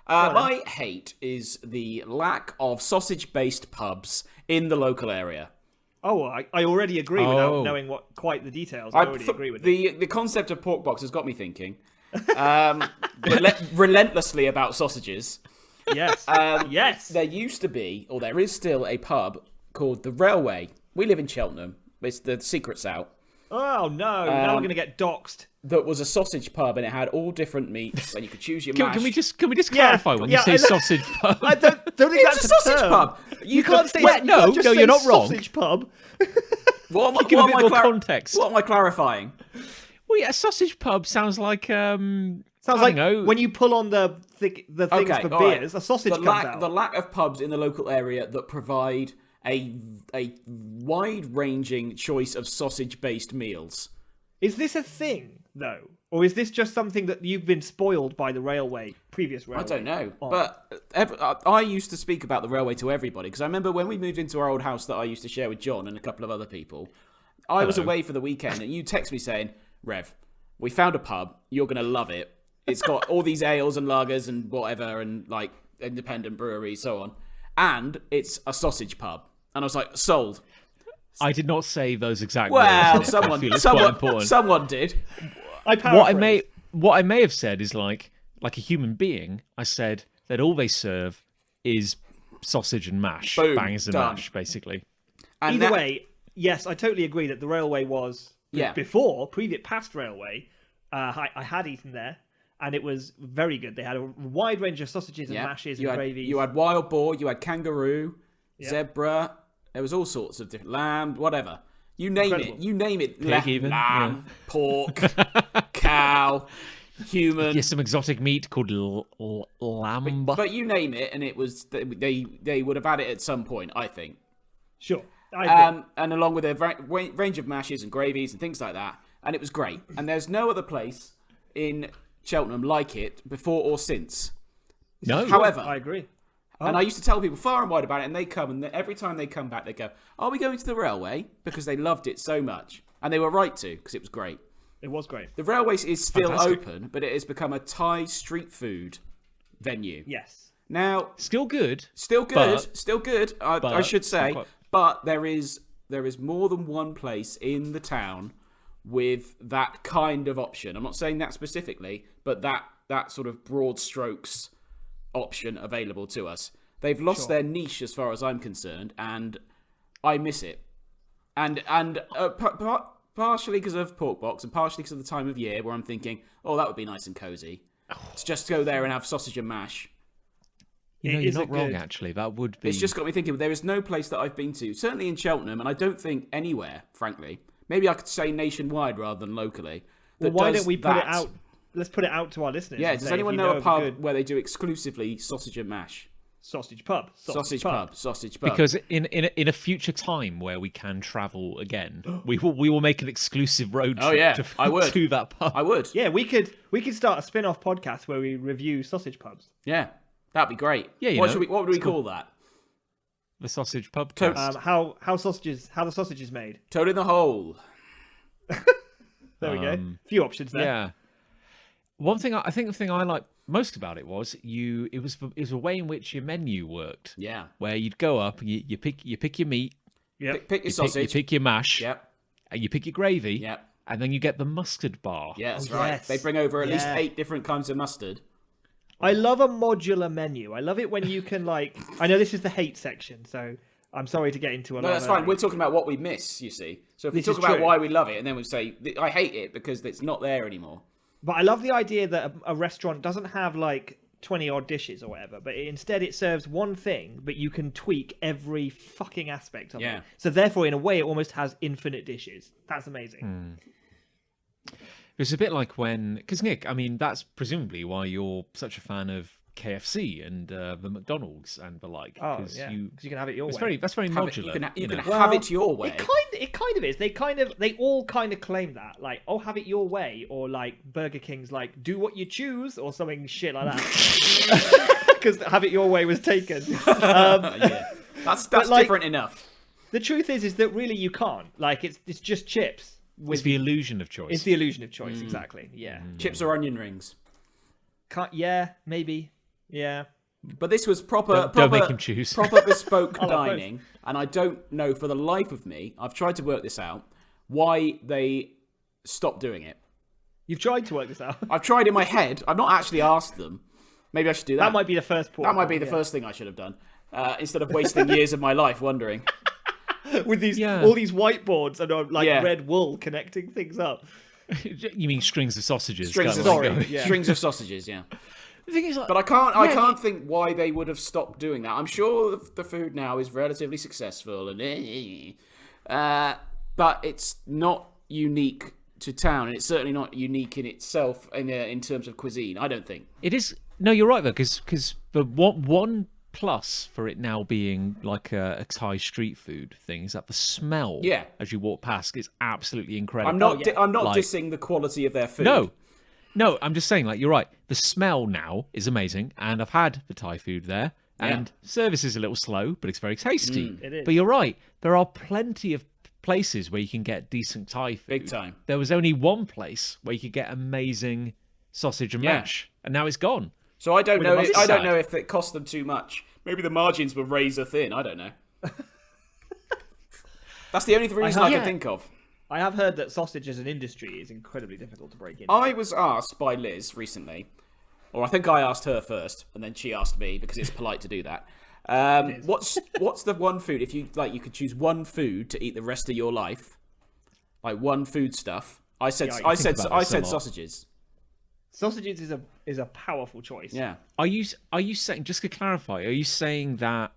Speaker 4: My hate is the lack of sausage-based pubs in the local area.
Speaker 3: Oh, I already agree
Speaker 2: Oh.
Speaker 3: without knowing what quite the details. I already agree with it.
Speaker 4: The concept of pork box has got me thinking relentlessly about sausages.
Speaker 3: Yes. Yes.
Speaker 4: There used to be, or there is still, a pub called the Railway. We live in Cheltenham. It's the secret's out.
Speaker 3: Oh no! Now we're gonna get doxed.
Speaker 4: That was a sausage pub, and it had all different meats, and you could choose your mash.
Speaker 2: Can we just clarify when you
Speaker 3: yeah,
Speaker 2: say
Speaker 3: I-
Speaker 2: sausage pub?
Speaker 3: I don't think
Speaker 4: It's
Speaker 3: that's
Speaker 4: a sausage
Speaker 3: term.
Speaker 4: pub.
Speaker 3: You can't say
Speaker 2: Well,
Speaker 3: you
Speaker 2: no,
Speaker 3: can't just
Speaker 2: no,
Speaker 3: say
Speaker 2: you're not wrong.
Speaker 3: sausage pub.
Speaker 4: What
Speaker 2: Give a bit more context.
Speaker 4: What am I clarifying?
Speaker 2: Well, yeah, a sausage pub sounds like
Speaker 3: Sounds
Speaker 2: I
Speaker 3: like
Speaker 2: don't know.
Speaker 3: when you pull on the things for
Speaker 4: all right.
Speaker 3: beers, a sausage comes out.
Speaker 4: The lack of pubs in the local area that provide a wide-ranging choice of sausage-based meals.
Speaker 3: Is this a thing though, or is this just something that you've been spoiled by the previous railway?
Speaker 4: I don't know,
Speaker 3: on?
Speaker 4: but I used to speak about the railway to everybody, because I remember when we moved into our old house that I used to share with John and a couple of other people, I was away for the weekend, and you text me saying, "Rev, we found a pub. You're going to love it. It's got all these ales and lagers and whatever, and like independent breweries, so on. And it's a sausage pub. And I was like, sold.
Speaker 2: I did not say those exact
Speaker 4: Well,
Speaker 2: words. I feel it's quite important.
Speaker 4: someone did.
Speaker 2: What I may have said is like a human being. I said that all they serve is sausage and mash,
Speaker 4: Boom,
Speaker 2: bangers and
Speaker 4: done.
Speaker 2: mash, basically.
Speaker 4: And
Speaker 3: Either way, yes, I totally agree that the railway was past railway. I had eaten there, and it was very good. They had a wide range of sausages and mashes and gravies.
Speaker 4: You had wild boar, you had kangaroo, zebra. There was all sorts of different lamb, whatever. You name it. You name it.
Speaker 2: Pig even.
Speaker 4: Lamb, pork, cow, human.
Speaker 2: Yes, some exotic meat called lamb.
Speaker 4: But you name it, and it was they would have had it at some point, I think.
Speaker 3: Sure. I agree.
Speaker 4: And along with a range of mashes and gravies and things like that, and it was great. And there's no other place in Cheltenham like it before or since.
Speaker 2: No.
Speaker 4: However,
Speaker 3: I agree.
Speaker 4: and I used to tell people far and wide about it, and they come, and every time they come back, they go, "Are we going to the railway?" Because they loved it so much, and they were right to, because it was great.
Speaker 3: It was great.
Speaker 4: The railway is still
Speaker 2: Fantastic.
Speaker 4: open, but it has become a Thai street food venue.
Speaker 3: Yes.
Speaker 4: Now,
Speaker 2: Still good.
Speaker 4: still good, I should say,
Speaker 2: quite-
Speaker 4: but there is more than one place in the town with that kind of option. I'm not saying that specifically, but that sort of broad strokes option available to us. They've lost their niche as far as I'm concerned, and I miss it. And partially because of pork box, and partially because of the time of year where I'm thinking, oh, that would be nice and cozy. To just go there and have sausage and mash.
Speaker 2: You know,
Speaker 3: It
Speaker 2: you're
Speaker 3: is
Speaker 2: not
Speaker 3: a
Speaker 2: wrong,
Speaker 3: good-
Speaker 2: actually. That would be...
Speaker 4: It's just got me thinking, there is no place that I've been to, certainly in Cheltenham, and I don't think anywhere, frankly. Maybe I could say nationwide rather than locally.
Speaker 3: Well,
Speaker 4: that
Speaker 3: why
Speaker 4: does
Speaker 3: don't we put it
Speaker 4: that.
Speaker 3: out? Let's put it out to our listeners.
Speaker 4: Yeah,
Speaker 3: and
Speaker 4: does
Speaker 3: say,
Speaker 4: anyone
Speaker 3: if you
Speaker 4: know a
Speaker 3: of
Speaker 4: pub
Speaker 3: good
Speaker 4: where they do exclusively sausage and mash?
Speaker 3: sausage pub?
Speaker 4: Sausage pub.
Speaker 2: Because in a future time where we can travel again, we will make an exclusive road trip
Speaker 4: Oh, yeah,
Speaker 2: to,
Speaker 4: I would.
Speaker 2: to that pub.
Speaker 4: I would.
Speaker 3: Yeah, we could start a spin-off podcast where we review sausage pubs.
Speaker 4: Yeah, that'd be great.
Speaker 2: Yeah,
Speaker 4: what
Speaker 2: know,
Speaker 4: would we call that?
Speaker 2: The sausage pub.
Speaker 4: To-
Speaker 2: cast.
Speaker 3: How the sausage is made.
Speaker 4: Toad in the hole.
Speaker 3: There we go. Few options there.
Speaker 2: Yeah. One thing I think the thing I liked most about it was it was a way in which your menu worked.
Speaker 4: Yeah.
Speaker 2: Where you'd go up, you pick your meat,
Speaker 3: Yep.
Speaker 4: Pick your
Speaker 2: you
Speaker 4: sausage.
Speaker 2: pick your mash,
Speaker 4: Yep.
Speaker 2: and you pick your gravy,
Speaker 4: Yep.
Speaker 2: and then you get the mustard bar.
Speaker 4: Yeah, that's
Speaker 3: Oh,
Speaker 4: right.
Speaker 3: yes.
Speaker 4: They bring over at least
Speaker 3: Yeah.
Speaker 4: 8 different kinds of mustard.
Speaker 3: I love a modular menu. I love it when you can I know this is the hate section, so I'm sorry to get into a lot.
Speaker 4: No, that's
Speaker 3: of
Speaker 4: fine. We're talking about what we miss, you see. So if we
Speaker 3: This
Speaker 4: talk
Speaker 3: is
Speaker 4: about
Speaker 3: true.
Speaker 4: why we love it, and then we say, I hate it because it's not there anymore.
Speaker 3: But I love the idea that a restaurant doesn't have 20 odd dishes or whatever, but instead it serves one thing, but you can tweak every fucking aspect of
Speaker 4: Yeah.
Speaker 3: it. So therefore, in a way, it almost has infinite dishes. That's amazing.
Speaker 2: It's a bit like because Nick, I mean, that's presumably why you're such a fan of KFC and the McDonald's and the like.
Speaker 3: Oh,
Speaker 2: 'cause
Speaker 3: yeah,
Speaker 2: you,
Speaker 3: because you can have it your
Speaker 2: that's
Speaker 3: way.
Speaker 2: very
Speaker 4: Have it-
Speaker 2: modular.
Speaker 4: you can
Speaker 2: know.
Speaker 4: have it your way.
Speaker 3: It kind of is. They all kind of claim that, have it your way, or Burger King's do what you choose, or something shit like that. Because have it your way was taken.
Speaker 4: Yeah. That's different enough.
Speaker 3: The truth is that really you can't. It's just chips.
Speaker 2: It's the illusion of choice.
Speaker 3: It's the illusion of choice, exactly. Yeah.
Speaker 4: Chips or onion rings.
Speaker 3: Yeah, maybe. Yeah.
Speaker 4: But this was proper.
Speaker 2: Don't make him choose.
Speaker 4: Proper bespoke
Speaker 3: I like both.
Speaker 4: dining, and I don't know for the life of me. I've tried to work this out. Why they stopped doing it?
Speaker 3: You've tried to work this out.
Speaker 4: I've tried in my head. I've not actually asked them. Maybe I should do that.
Speaker 3: That might be the first port.
Speaker 4: That might be the first thing I should have done, instead of wasting years of my life wondering.
Speaker 3: With
Speaker 2: Yeah.
Speaker 3: all these whiteboards and
Speaker 4: Yeah.
Speaker 3: red wool connecting things up.
Speaker 2: You mean strings of sausages?
Speaker 4: Strings of,
Speaker 2: kind of like-
Speaker 3: yeah.
Speaker 4: strings of sausages, yeah.
Speaker 2: The thing is,
Speaker 4: But I can't think why they would have stopped doing that. I'm sure the food now is relatively successful, and but it's not unique to town, and it's certainly not unique in itself in terms of cuisine. I don't think.
Speaker 2: it is. No, you're right though, because the one plus for it now being like a Thai street food thing is that the smell,
Speaker 4: Yeah.
Speaker 2: as you walk past, is absolutely incredible.
Speaker 4: I'm not
Speaker 2: Like-
Speaker 4: dissing the quality of their food.
Speaker 2: No, I'm just saying, you're right. The smell now is amazing, and I've had the Thai food there, and service is a little slow, but it's very tasty.
Speaker 3: It is.
Speaker 2: But you're right. There are plenty of places where you can get decent Thai food.
Speaker 4: Big time.
Speaker 2: There was only one place where you could get amazing sausage and mash, and now it's gone.
Speaker 4: So I don't know.
Speaker 2: Well, it must
Speaker 4: I
Speaker 2: be
Speaker 4: don't
Speaker 2: sad.
Speaker 4: know if it cost them too much. Maybe the margins were razor thin. I don't know. That's the only reason I can think of.
Speaker 3: I have heard that sausage as an industry is incredibly difficult to break into.
Speaker 4: I was asked by Liz recently, or I think I asked her first, and then she asked me because it's polite to do that. What's the one food if you could choose one food to eat the rest of your life, like one food stuff? I said sausages.
Speaker 3: Sausages is a powerful choice.
Speaker 4: Yeah.
Speaker 2: Are you saying, just to clarify, are you saying that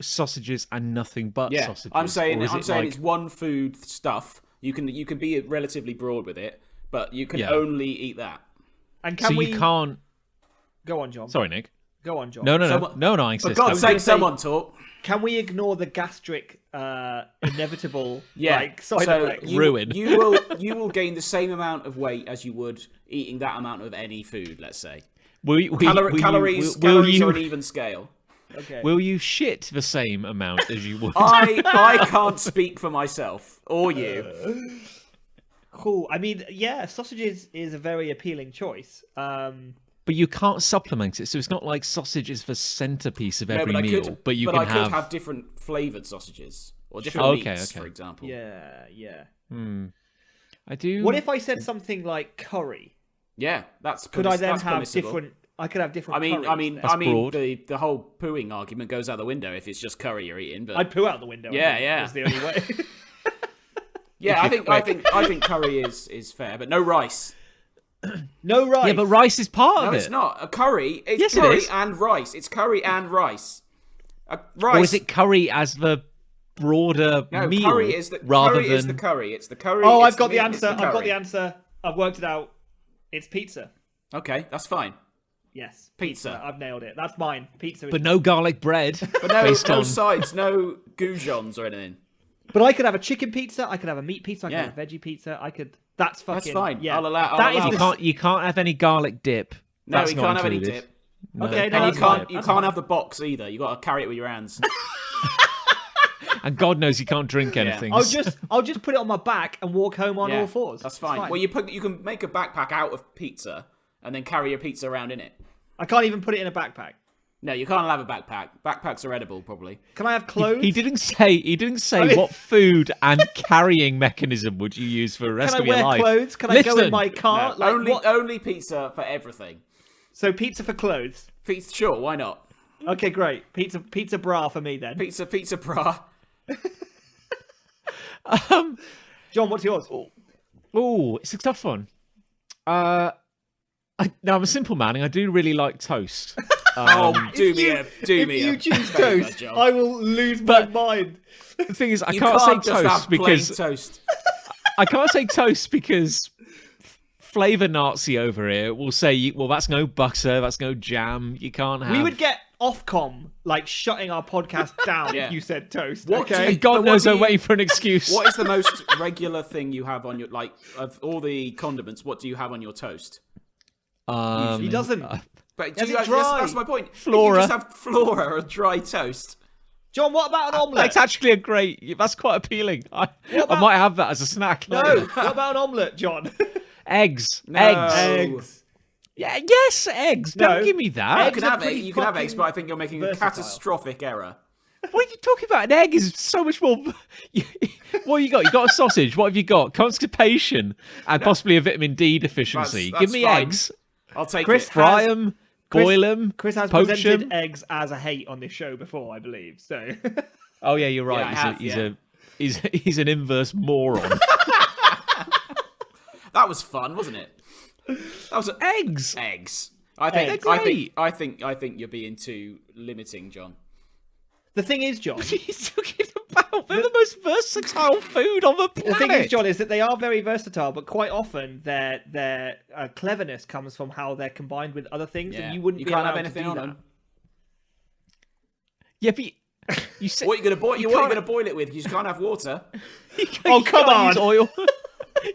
Speaker 2: sausages and nothing but sausages?
Speaker 4: I'm saying
Speaker 2: like...
Speaker 4: it's one food stuff. You can be relatively broad with it, but you can only eat that.
Speaker 3: And
Speaker 2: you can't
Speaker 3: go on, John?
Speaker 2: Sorry, Nick.
Speaker 3: Go on, John.
Speaker 2: No, I insist.
Speaker 4: For God's sake, someone talk.
Speaker 3: Can we ignore the gastric inevitable side effects?
Speaker 2: Ruin.
Speaker 4: You will gain the same amount of weight as you would eating that amount of any food. Let's say. Calories are an even scale.
Speaker 3: Okay.
Speaker 2: Will you shit the same amount as you would?
Speaker 4: I can't speak for myself or you.
Speaker 3: Cool. I mean, yeah, sausages is a very appealing choice.
Speaker 2: But you can't supplement it, so it's not like sausage is the centerpiece of every meal.
Speaker 4: I could have different flavored sausages or different meats, for example.
Speaker 3: Yeah.
Speaker 2: I do.
Speaker 3: What if I said something like curry?
Speaker 4: Yeah, that's
Speaker 3: could I then have
Speaker 4: permissible.
Speaker 3: different? I could have different.
Speaker 4: I mean,
Speaker 2: broad.
Speaker 4: the whole pooing argument goes out the window if it's just curry you're eating. But
Speaker 3: I'd poo out the window.
Speaker 4: Yeah.
Speaker 3: That's the only way.
Speaker 4: Yeah, I think curry is fair, but no rice.
Speaker 3: No rice.
Speaker 2: Yeah, but rice is part of it.
Speaker 4: No, it's not. A curry. It's
Speaker 2: Yes,
Speaker 4: curry
Speaker 2: it is.
Speaker 4: and rice. It's curry and rice. Rice.
Speaker 2: Or is it curry as the broader meal?
Speaker 4: Curry is the
Speaker 2: rather
Speaker 4: curry
Speaker 2: than
Speaker 4: is the curry. It's the curry.
Speaker 3: Oh,
Speaker 4: it's
Speaker 3: I've got
Speaker 4: the
Speaker 3: the
Speaker 4: meat,
Speaker 3: answer.
Speaker 4: it's
Speaker 3: I've got the
Speaker 4: curry.
Speaker 3: answer. I've worked it out. It's pizza.
Speaker 4: Okay, that's fine.
Speaker 3: Yes.
Speaker 4: Pizza.
Speaker 3: I've nailed it. That's mine. Pizza.
Speaker 2: but no garlic bread.
Speaker 4: But no
Speaker 2: based on...
Speaker 4: sides, no goujons or anything.
Speaker 3: But I could have a chicken pizza. I could have a meat pizza. I could
Speaker 4: Yeah.
Speaker 3: have a veggie pizza. I could. That's fucking.
Speaker 4: That's fine.
Speaker 3: Yeah.
Speaker 4: I'll allow.
Speaker 3: That is
Speaker 4: it.
Speaker 3: the-
Speaker 2: You can't have any garlic dip.
Speaker 4: No,
Speaker 2: That's
Speaker 4: you
Speaker 2: not
Speaker 4: can't have any
Speaker 2: included.
Speaker 4: dip.
Speaker 2: No.
Speaker 3: Okay, no,
Speaker 4: And
Speaker 3: that's
Speaker 4: you can't.
Speaker 3: fine.
Speaker 4: You
Speaker 3: That's
Speaker 4: can't
Speaker 3: fine.
Speaker 4: have the box either. You got to carry it with your hands.
Speaker 2: And God knows you can't drink anything.
Speaker 3: I'll just put it on my back and walk home on all fours.
Speaker 4: That's fine.
Speaker 3: It's
Speaker 4: Well, you can make a backpack out of pizza and then carry your pizza around in it.
Speaker 3: I can't even put it in a backpack.
Speaker 4: No, you can't have a backpack. Backpacks are edible, probably.
Speaker 3: Can I have clothes?
Speaker 2: He didn't say what food and carrying mechanism would you use for the rest
Speaker 3: Can I
Speaker 2: of your
Speaker 3: wear
Speaker 2: life.
Speaker 3: clothes? Can I go in
Speaker 2: Listen.
Speaker 3: my car?
Speaker 4: No,
Speaker 3: Like,
Speaker 4: only pizza for everything.
Speaker 3: So pizza for clothes.
Speaker 4: Pizza, sure, why not?
Speaker 3: Okay, great. Pizza bra for me then.
Speaker 4: Pizza bra.
Speaker 3: John, what's yours?
Speaker 2: Oh, it's a tough one. Now I'm a simple man, and I do really like toast.
Speaker 3: If you choose toast,
Speaker 4: John.
Speaker 3: I will lose my mind.
Speaker 2: The thing is, I
Speaker 4: You
Speaker 2: can't
Speaker 4: can't
Speaker 2: say
Speaker 4: just
Speaker 2: toast
Speaker 4: have plain
Speaker 2: because
Speaker 4: toast.
Speaker 2: I can't say toast because flavor Nazi over here will say, well, that's no butter, that's no jam. You can't have.
Speaker 3: We would get Ofcom like shutting our podcast down
Speaker 4: Yeah.
Speaker 3: if you said toast.
Speaker 4: What do
Speaker 3: Okay.
Speaker 2: And God
Speaker 4: But what
Speaker 2: knows
Speaker 4: do
Speaker 2: I'm
Speaker 4: you-
Speaker 2: waiting for an excuse.
Speaker 4: What is the most regular thing you have on your, like, of all the condiments, what do you have on your toast?
Speaker 3: He doesn't.
Speaker 4: But
Speaker 3: Is
Speaker 4: do you
Speaker 3: it dry?
Speaker 4: that's my point.
Speaker 2: Flora.
Speaker 4: If you just have flora or dry toast.
Speaker 3: John, what about an omelette?
Speaker 2: That's actually that's quite appealing. I might have that as a snack.
Speaker 3: No.
Speaker 2: later.
Speaker 3: What about an omelette, John?
Speaker 2: Eggs.
Speaker 4: No.
Speaker 3: Eggs.
Speaker 2: Yeah, yes, eggs.
Speaker 3: No.
Speaker 2: Don't give me that.
Speaker 3: Eggs
Speaker 4: You can
Speaker 3: are
Speaker 4: have
Speaker 3: pretty
Speaker 4: you can have eggs,
Speaker 3: fucking
Speaker 4: but I think you're making a
Speaker 3: versatile.
Speaker 4: catastrophic error.
Speaker 2: What are you talking about? An egg is so much more. What have you got? You got a sausage. What have you got? Constipation and possibly a vitamin D deficiency.
Speaker 4: That's
Speaker 2: Give me
Speaker 4: fine.
Speaker 2: eggs.
Speaker 4: I'll take
Speaker 3: Chris
Speaker 4: it.
Speaker 2: Fry them. Boil them.
Speaker 3: Chris has
Speaker 2: poach
Speaker 3: presented
Speaker 2: them.
Speaker 3: eggs as a hate on this show before, I believe. So
Speaker 2: Oh yeah, you're right.
Speaker 4: Yeah,
Speaker 2: He's an inverse moron.
Speaker 4: That was fun, wasn't it? That was
Speaker 2: Eggs.
Speaker 4: eggs. I think I think you're being too limiting, John.
Speaker 3: the thing is, John.
Speaker 2: What are you talking about? They're the most versatile food on the planet.
Speaker 3: The thing is, John, is that they are very versatile, but quite often their cleverness comes from how they're combined with other things,
Speaker 4: Yeah.
Speaker 3: and you wouldn't
Speaker 4: You
Speaker 3: be
Speaker 4: can't
Speaker 3: allowed
Speaker 4: have anything
Speaker 3: to do
Speaker 4: on
Speaker 3: that.
Speaker 4: them.
Speaker 2: Yeah, but you said
Speaker 4: What are you gonna boil?
Speaker 2: You
Speaker 4: What are you
Speaker 2: can't-
Speaker 4: gonna boil it with? You just can't have water.
Speaker 2: you
Speaker 3: Oh,
Speaker 2: can't
Speaker 3: come
Speaker 2: use
Speaker 3: on.
Speaker 2: oil.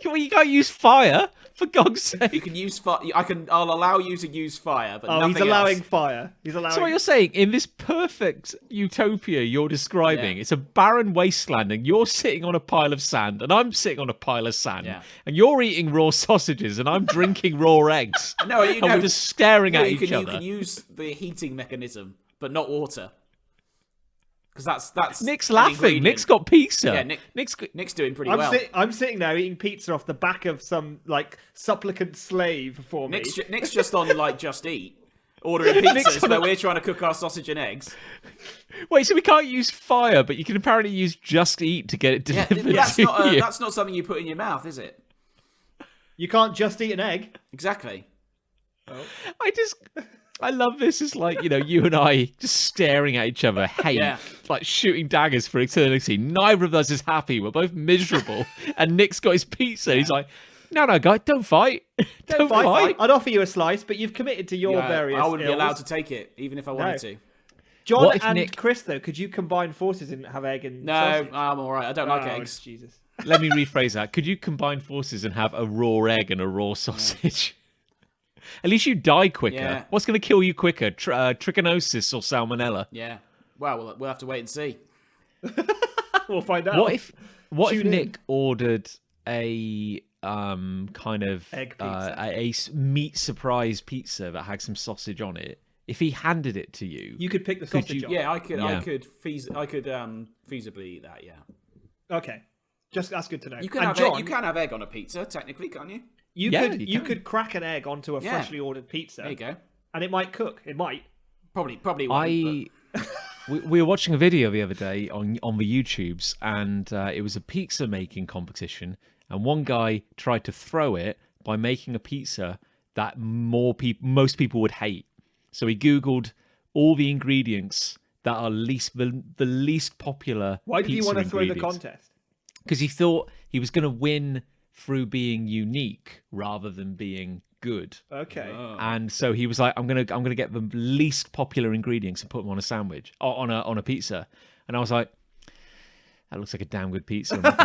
Speaker 2: Well, you can't use fire. For God's sake.
Speaker 4: You can use fire. I'll allow you to use fire, but
Speaker 3: Oh,
Speaker 4: nothing
Speaker 3: he's allowing
Speaker 4: else.
Speaker 3: fire. He's allowing.
Speaker 2: So what you're saying, in this perfect utopia you're describing,
Speaker 4: Yeah.
Speaker 2: it's a barren wasteland, and you're sitting on a pile of sand, and I'm sitting on a pile of sand,
Speaker 4: Yeah.
Speaker 2: and you're eating raw sausages, and I'm drinking raw eggs.
Speaker 4: No,
Speaker 2: And we're just staring at each
Speaker 4: You
Speaker 2: other.
Speaker 4: can use the heating mechanism, but not water. Because that's
Speaker 2: Nick's
Speaker 4: an
Speaker 2: laughing.
Speaker 4: ingredient.
Speaker 2: Nick's got pizza.
Speaker 4: Yeah, Nick's doing pretty well.
Speaker 3: I'm sitting there eating pizza off the back of some like supplicant slave for me.
Speaker 4: Nick's just on like Just Eat, ordering pizzas, but we're trying to cook our sausage and eggs.
Speaker 2: Wait, so we can't use fire, but you can apparently use Just Eat to get it
Speaker 4: Yeah,
Speaker 2: delivered
Speaker 4: that's
Speaker 2: to
Speaker 4: not
Speaker 2: you.
Speaker 4: that's not something you put in your mouth, is it?
Speaker 3: You can't just eat an egg.
Speaker 4: Exactly.
Speaker 2: I love this. It's like, you and I just staring at each other, hate,
Speaker 4: Yeah.
Speaker 2: like shooting daggers for eternity. Neither of us is happy. We're both miserable. And Nick's got his pizza. And he's like, no, guy, don't fight. Don't fight.
Speaker 3: I'd offer you a slice, but you've committed to your various.
Speaker 4: I wouldn't be
Speaker 3: ills.
Speaker 4: allowed to take it, even if I wanted to.
Speaker 3: John
Speaker 2: What if
Speaker 3: and
Speaker 2: Nick-
Speaker 3: Chris, though, could you combine forces and have egg and
Speaker 4: No,
Speaker 3: sausage?
Speaker 4: I'm all right. I don't like
Speaker 3: Oh,
Speaker 4: eggs.
Speaker 3: Jesus.
Speaker 2: Let me rephrase that. Could you combine forces and have a raw egg and a raw sausage? At least you die quicker.
Speaker 4: Yeah.
Speaker 2: What's going to kill you quicker? Trichinosis or salmonella?
Speaker 4: Yeah. Well, we'll have to wait and see.
Speaker 3: We'll find out.
Speaker 2: What if
Speaker 3: Tune in.
Speaker 2: Nick ordered a kind of
Speaker 3: Egg pizza.
Speaker 2: meat surprise pizza that had some sausage on it? If he handed it to you,
Speaker 3: You could pick the
Speaker 2: Could
Speaker 3: sausage
Speaker 2: you-
Speaker 3: off.
Speaker 4: Yeah, I could
Speaker 2: Yeah.
Speaker 4: feasibly eat that. Yeah.
Speaker 3: Okay. That's good to know.
Speaker 4: You can
Speaker 3: and
Speaker 4: have
Speaker 3: John,
Speaker 4: egg, you can have egg on a pizza, technically, can't you?
Speaker 2: Yeah, you
Speaker 3: you
Speaker 2: can.
Speaker 3: could crack an egg onto a
Speaker 4: Yeah.
Speaker 3: freshly ordered pizza,
Speaker 4: There you go.
Speaker 3: and it might cook. It might.
Speaker 4: Probably won't,
Speaker 2: we were watching a video the other day on the YouTubes, and it was a pizza making competition, and one guy tried to throw it by making a pizza that most people would hate. So he Googled all the ingredients that are the least popular.
Speaker 3: Why did you want to throw the contest?
Speaker 2: Because he thought he was going to win through being unique rather than being good.
Speaker 3: Okay.
Speaker 2: And so he was like, I'm gonna get the least popular ingredients and put them on a sandwich, or on a pizza. And I was like, that looks like a damn good pizza. I'm not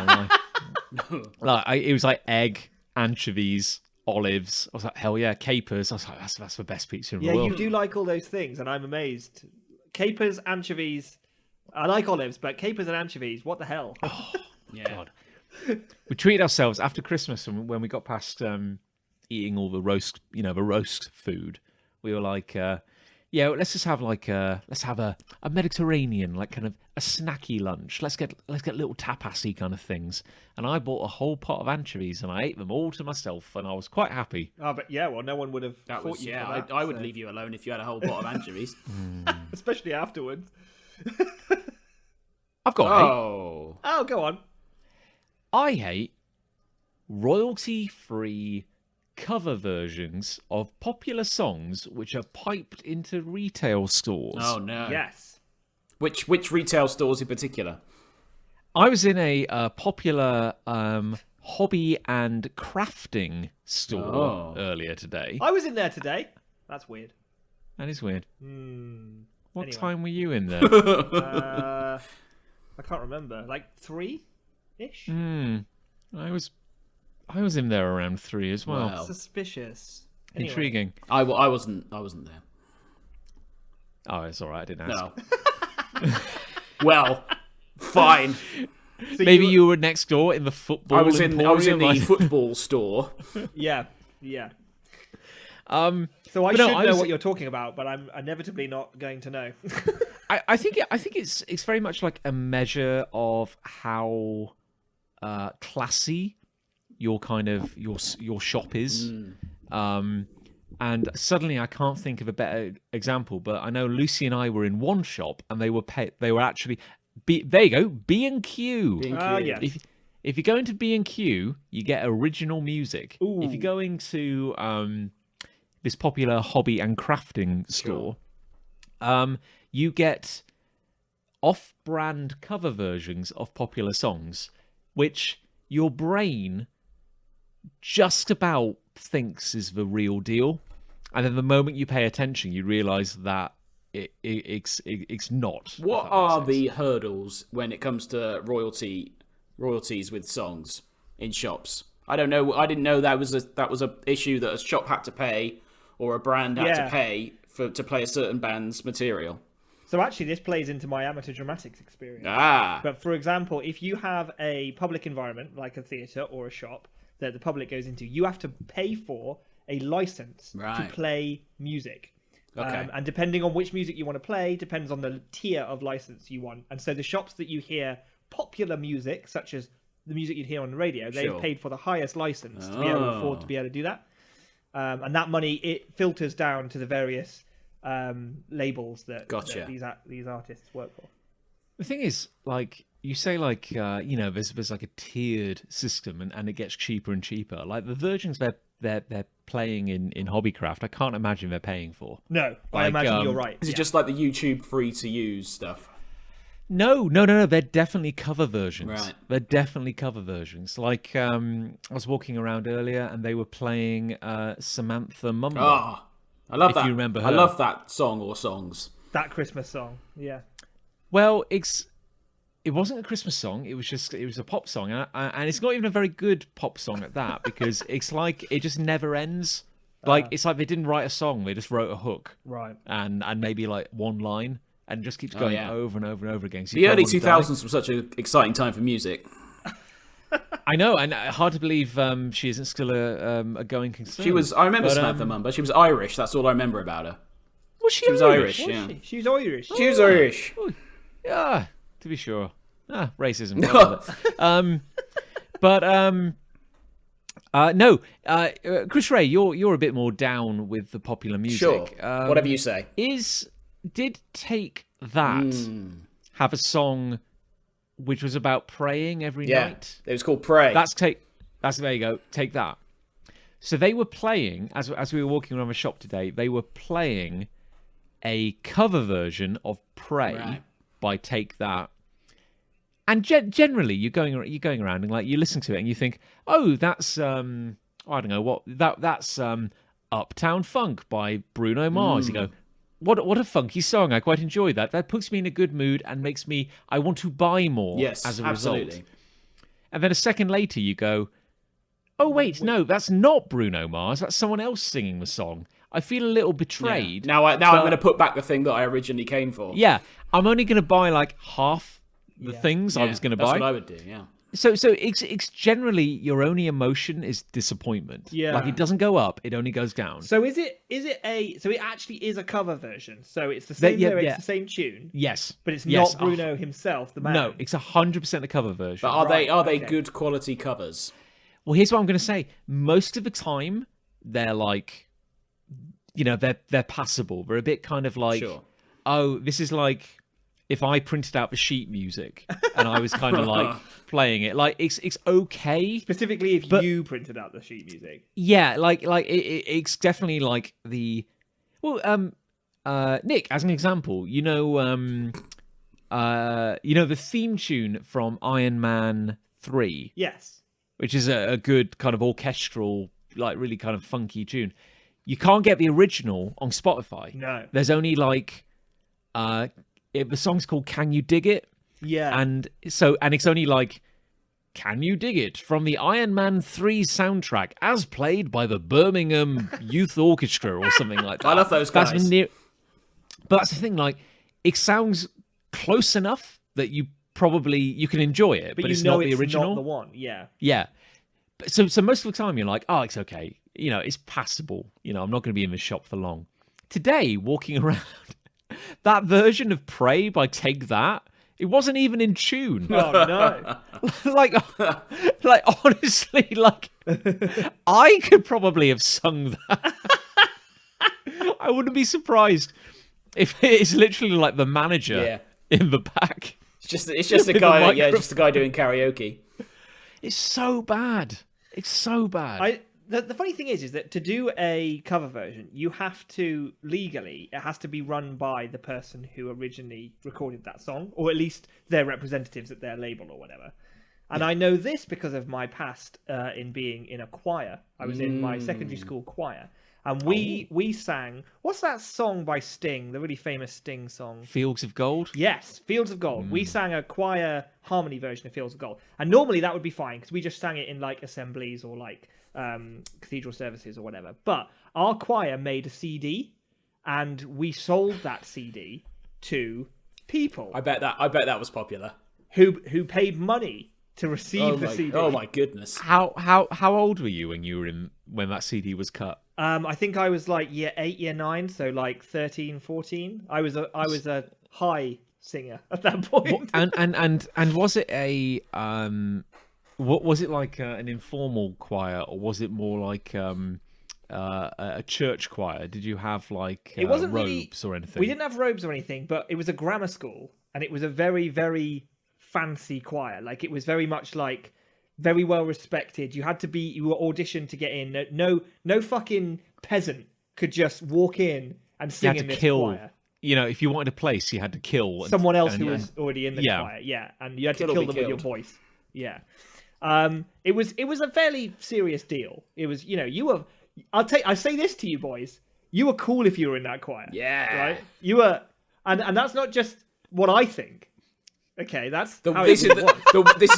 Speaker 2: gonna lie. It was like egg, anchovies, olives. I was like, hell yeah, capers. I was like, that's the best pizza in the
Speaker 3: Yeah,
Speaker 2: world.
Speaker 3: you do like all those things, and I'm amazed. Capers, anchovies. I like olives, but capers and anchovies. What the hell?
Speaker 4: Yeah.
Speaker 2: God. We treated ourselves after Christmas, and when we got past eating all the roast food, we were like, let's just have a Mediterranean, like kind of a snacky lunch. Let's get little tapasy kind of things. And I bought a whole pot of anchovies, and I ate them all to myself, and I was quite happy.
Speaker 3: Oh, but yeah, well, no one would have
Speaker 4: That
Speaker 3: fought
Speaker 4: was
Speaker 3: you
Speaker 4: yeah.
Speaker 3: for that,
Speaker 4: I would
Speaker 3: so-
Speaker 4: leave you alone if you had a whole pot of anchovies.
Speaker 3: especially afterwards.
Speaker 2: I've got hate.
Speaker 4: Oh.
Speaker 3: Oh, go on.
Speaker 2: I hate royalty-free cover versions of popular songs which are piped into retail stores.
Speaker 4: Oh no.
Speaker 3: Yes.
Speaker 4: Which retail stores in particular?
Speaker 2: I was in a popular hobby and crafting store
Speaker 4: Oh.
Speaker 2: earlier today.
Speaker 3: I was in there today. That's weird.
Speaker 2: That is weird. What
Speaker 3: Anyway.
Speaker 2: time were you in there?
Speaker 3: I can't remember. Like 3-ish?
Speaker 2: I was in there around 3 as well.
Speaker 4: Wow.
Speaker 3: Suspicious. Anyway.
Speaker 2: Intriguing.
Speaker 4: I wasn't there.
Speaker 2: Oh, it's all right. I didn't ask.
Speaker 4: No. Well, fine.
Speaker 3: So
Speaker 2: Maybe you were next door in the football.
Speaker 4: I was in the
Speaker 2: emporium.
Speaker 4: football store.
Speaker 3: Yeah. So I
Speaker 2: but no,
Speaker 3: should
Speaker 2: I
Speaker 3: know
Speaker 2: was-
Speaker 3: what you're talking about, but I'm inevitably not going to know.
Speaker 2: I think it's very much like a measure of how classy your kind of your shop is. And suddenly I can't think of a better example, but I know Lucy and I were in one shop, and they were actually there you go, B&Q.
Speaker 3: Yeah.
Speaker 2: If you go into B&Q, you get original music.
Speaker 3: Ooh.
Speaker 2: If you go into this popular hobby and crafting store, you get off-brand cover versions of popular songs, which your brain just about thinks is the real deal, and then the moment you pay attention, you realise that it's not.
Speaker 4: What
Speaker 2: if that
Speaker 4: are
Speaker 2: makes sense.
Speaker 4: the hurdles when it comes to royalties with songs in shops? I don't know. I didn't know that was a issue that a shop had to pay or a brand had to pay to play a certain band's material.
Speaker 3: So actually, this plays into my amateur dramatics experience. But for example, if you have a public environment like a theatre or a shop that the public goes into, you have to pay for a license to play music.
Speaker 4: Okay.
Speaker 3: And depending on which music you want to play, depends on the tier of license you want. And so the shops that you hear popular music, such as the music you'd hear on the radio, they've paid for the highest license to be able to afford to be able to do that. And that money, it filters down to the various labels that these artists work for.
Speaker 2: The thing is, like, you say, like, there's like a tiered system, and it gets cheaper and cheaper. Like the versions they're playing in Hobbycraft, I can't imagine they're paying for.
Speaker 3: No, I imagine you're right.
Speaker 4: Is it just like the YouTube free to use stuff?
Speaker 2: No. They're definitely cover versions. Right. They're definitely cover versions. Like, I was walking around earlier, and they were playing Samantha Mumble.
Speaker 4: Oh, I love that.
Speaker 2: If you remember her.
Speaker 4: I love that song or songs.
Speaker 3: That Christmas song, yeah.
Speaker 2: Well, it wasn't a Christmas song. It was a pop song, and it's not even a very good pop song at that, because it's like it just never ends. Like it's like they didn't write a song; they just wrote a hook,
Speaker 3: right?
Speaker 2: And maybe like one line, and it just keeps going over and over and over again. So
Speaker 4: the early 2000s was such an exciting time for music.
Speaker 2: I know, and hard to believe she isn't still a going concern.
Speaker 4: She was. I remember Samantha Mumba. She was Irish. That's all I remember about her.
Speaker 2: Was she? She
Speaker 4: was Irish.
Speaker 3: Was
Speaker 4: yeah.
Speaker 3: She was Irish.
Speaker 4: She was Irish.
Speaker 2: Oh, yeah, to be sure. Racism. No. Chris Ray, you're a bit more down with the popular music.
Speaker 4: Sure. Whatever you say.
Speaker 2: Did Take That have a song which was about praying every night?
Speaker 4: It was called Pray.
Speaker 2: There you go. Take That. So they were playing, as we were walking around the shop today, they were playing a cover version of Pray by Take That. And generally, you're going around and like you listen to it and you think, oh, that's I don't know what that's Uptown Funk by Bruno Mars. You go, what a funky song! I quite enjoy that. That puts me in a good mood and makes me I want to buy more.
Speaker 4: Yes,
Speaker 2: as a
Speaker 4: absolutely.
Speaker 2: result. And then a second later, you go, oh wait, no, that's not Bruno Mars. That's someone else singing the song. I feel a little betrayed.
Speaker 4: Yeah. Now I'm going to put back the thing that I originally came for.
Speaker 2: Yeah, I'm only going to buy like half the things I was going to buy.
Speaker 4: That's what I would do, yeah.
Speaker 2: So it's generally your only emotion is disappointment.
Speaker 3: Yeah.
Speaker 2: Like it doesn't go up, it only goes down.
Speaker 3: So so it actually is a cover version. So it's the same lyrics, the same tune.
Speaker 2: Yes.
Speaker 3: But it's not Bruno himself, the man.
Speaker 2: No, it's 100% the cover version.
Speaker 4: But are they good quality covers?
Speaker 2: Well, here's what I'm going to say. Most of the time, they're like, they're passable. They're a bit kind of like, oh, this is like if I printed out the sheet music and I was kind of like playing it. Like it's okay.
Speaker 3: Specifically if you printed out the sheet music.
Speaker 2: Yeah, it's definitely like the Nick, as an example, the theme tune from Iron Man 3.
Speaker 3: Yes.
Speaker 2: Which is a good kind of orchestral, like really kind of funky tune. You can't get the original on Spotify.
Speaker 3: No.
Speaker 2: There's only like the song's called Can You Dig It?
Speaker 3: Yeah.
Speaker 2: And it's only like Can You Dig It from the Iron Man 3 soundtrack as played by the Birmingham Youth Orchestra or something like that.
Speaker 4: I love those guys.
Speaker 2: But that's the thing, like it sounds close enough that you can enjoy it, but it's not the original.
Speaker 3: Not the one. Yeah.
Speaker 2: Yeah. So most of the time you're like, oh, it's okay. It's passable. I'm not going to be in the shop for long. Today, walking around, that version of Pray by Take That, it wasn't even in tune.
Speaker 3: Oh no!
Speaker 2: like honestly, like I could probably have sung that. I wouldn't be surprised if it's literally like the manager in the back.
Speaker 4: It's just a guy, just a guy doing karaoke.
Speaker 2: It's so bad. It's so bad.
Speaker 3: The funny thing is that to do a cover version, you have to legally, it has to be run by the person who originally recorded that song, or at least their representatives at their label or whatever. And I know this because of my past in being in a choir. I was in my secondary school choir, And we sang, what's that song by Sting, the really famous Sting song?
Speaker 2: Fields of Gold?
Speaker 3: Yes, Fields of Gold. We sang a choir harmony version of Fields of Gold. And normally that would be fine because we just sang it in like assemblies or like cathedral services or whatever. But our choir made a CD and we sold that CD to people.
Speaker 4: I bet that was popular.
Speaker 3: Who paid money to receive the CD.
Speaker 4: Oh my goodness.
Speaker 2: How old were you when that CD was cut?
Speaker 3: I think I was like year 8, year 9, so like 13, 14. I was a high singer at that point.
Speaker 2: And was it a what was it like an informal choir, or was it more like a church choir? Did you have like
Speaker 3: it wasn't
Speaker 2: robes or anything?
Speaker 3: We didn't have robes or anything, but it was a grammar school, and it was a very, very fancy choir. Like it was very much like very well respected. You were auditioned to get in. No fucking peasant could just walk in and sing in this choir.
Speaker 2: You know, if you wanted a place, you had to kill
Speaker 3: someone else who was already in the choir. Yeah, and you had to kill them with your voice. Yeah, it was a fairly serious deal. It was, you were. I say this to you boys. You were cool if you were in that choir.
Speaker 4: Yeah,
Speaker 3: right. You were, and that's not just what I think. Okay, that's
Speaker 4: this is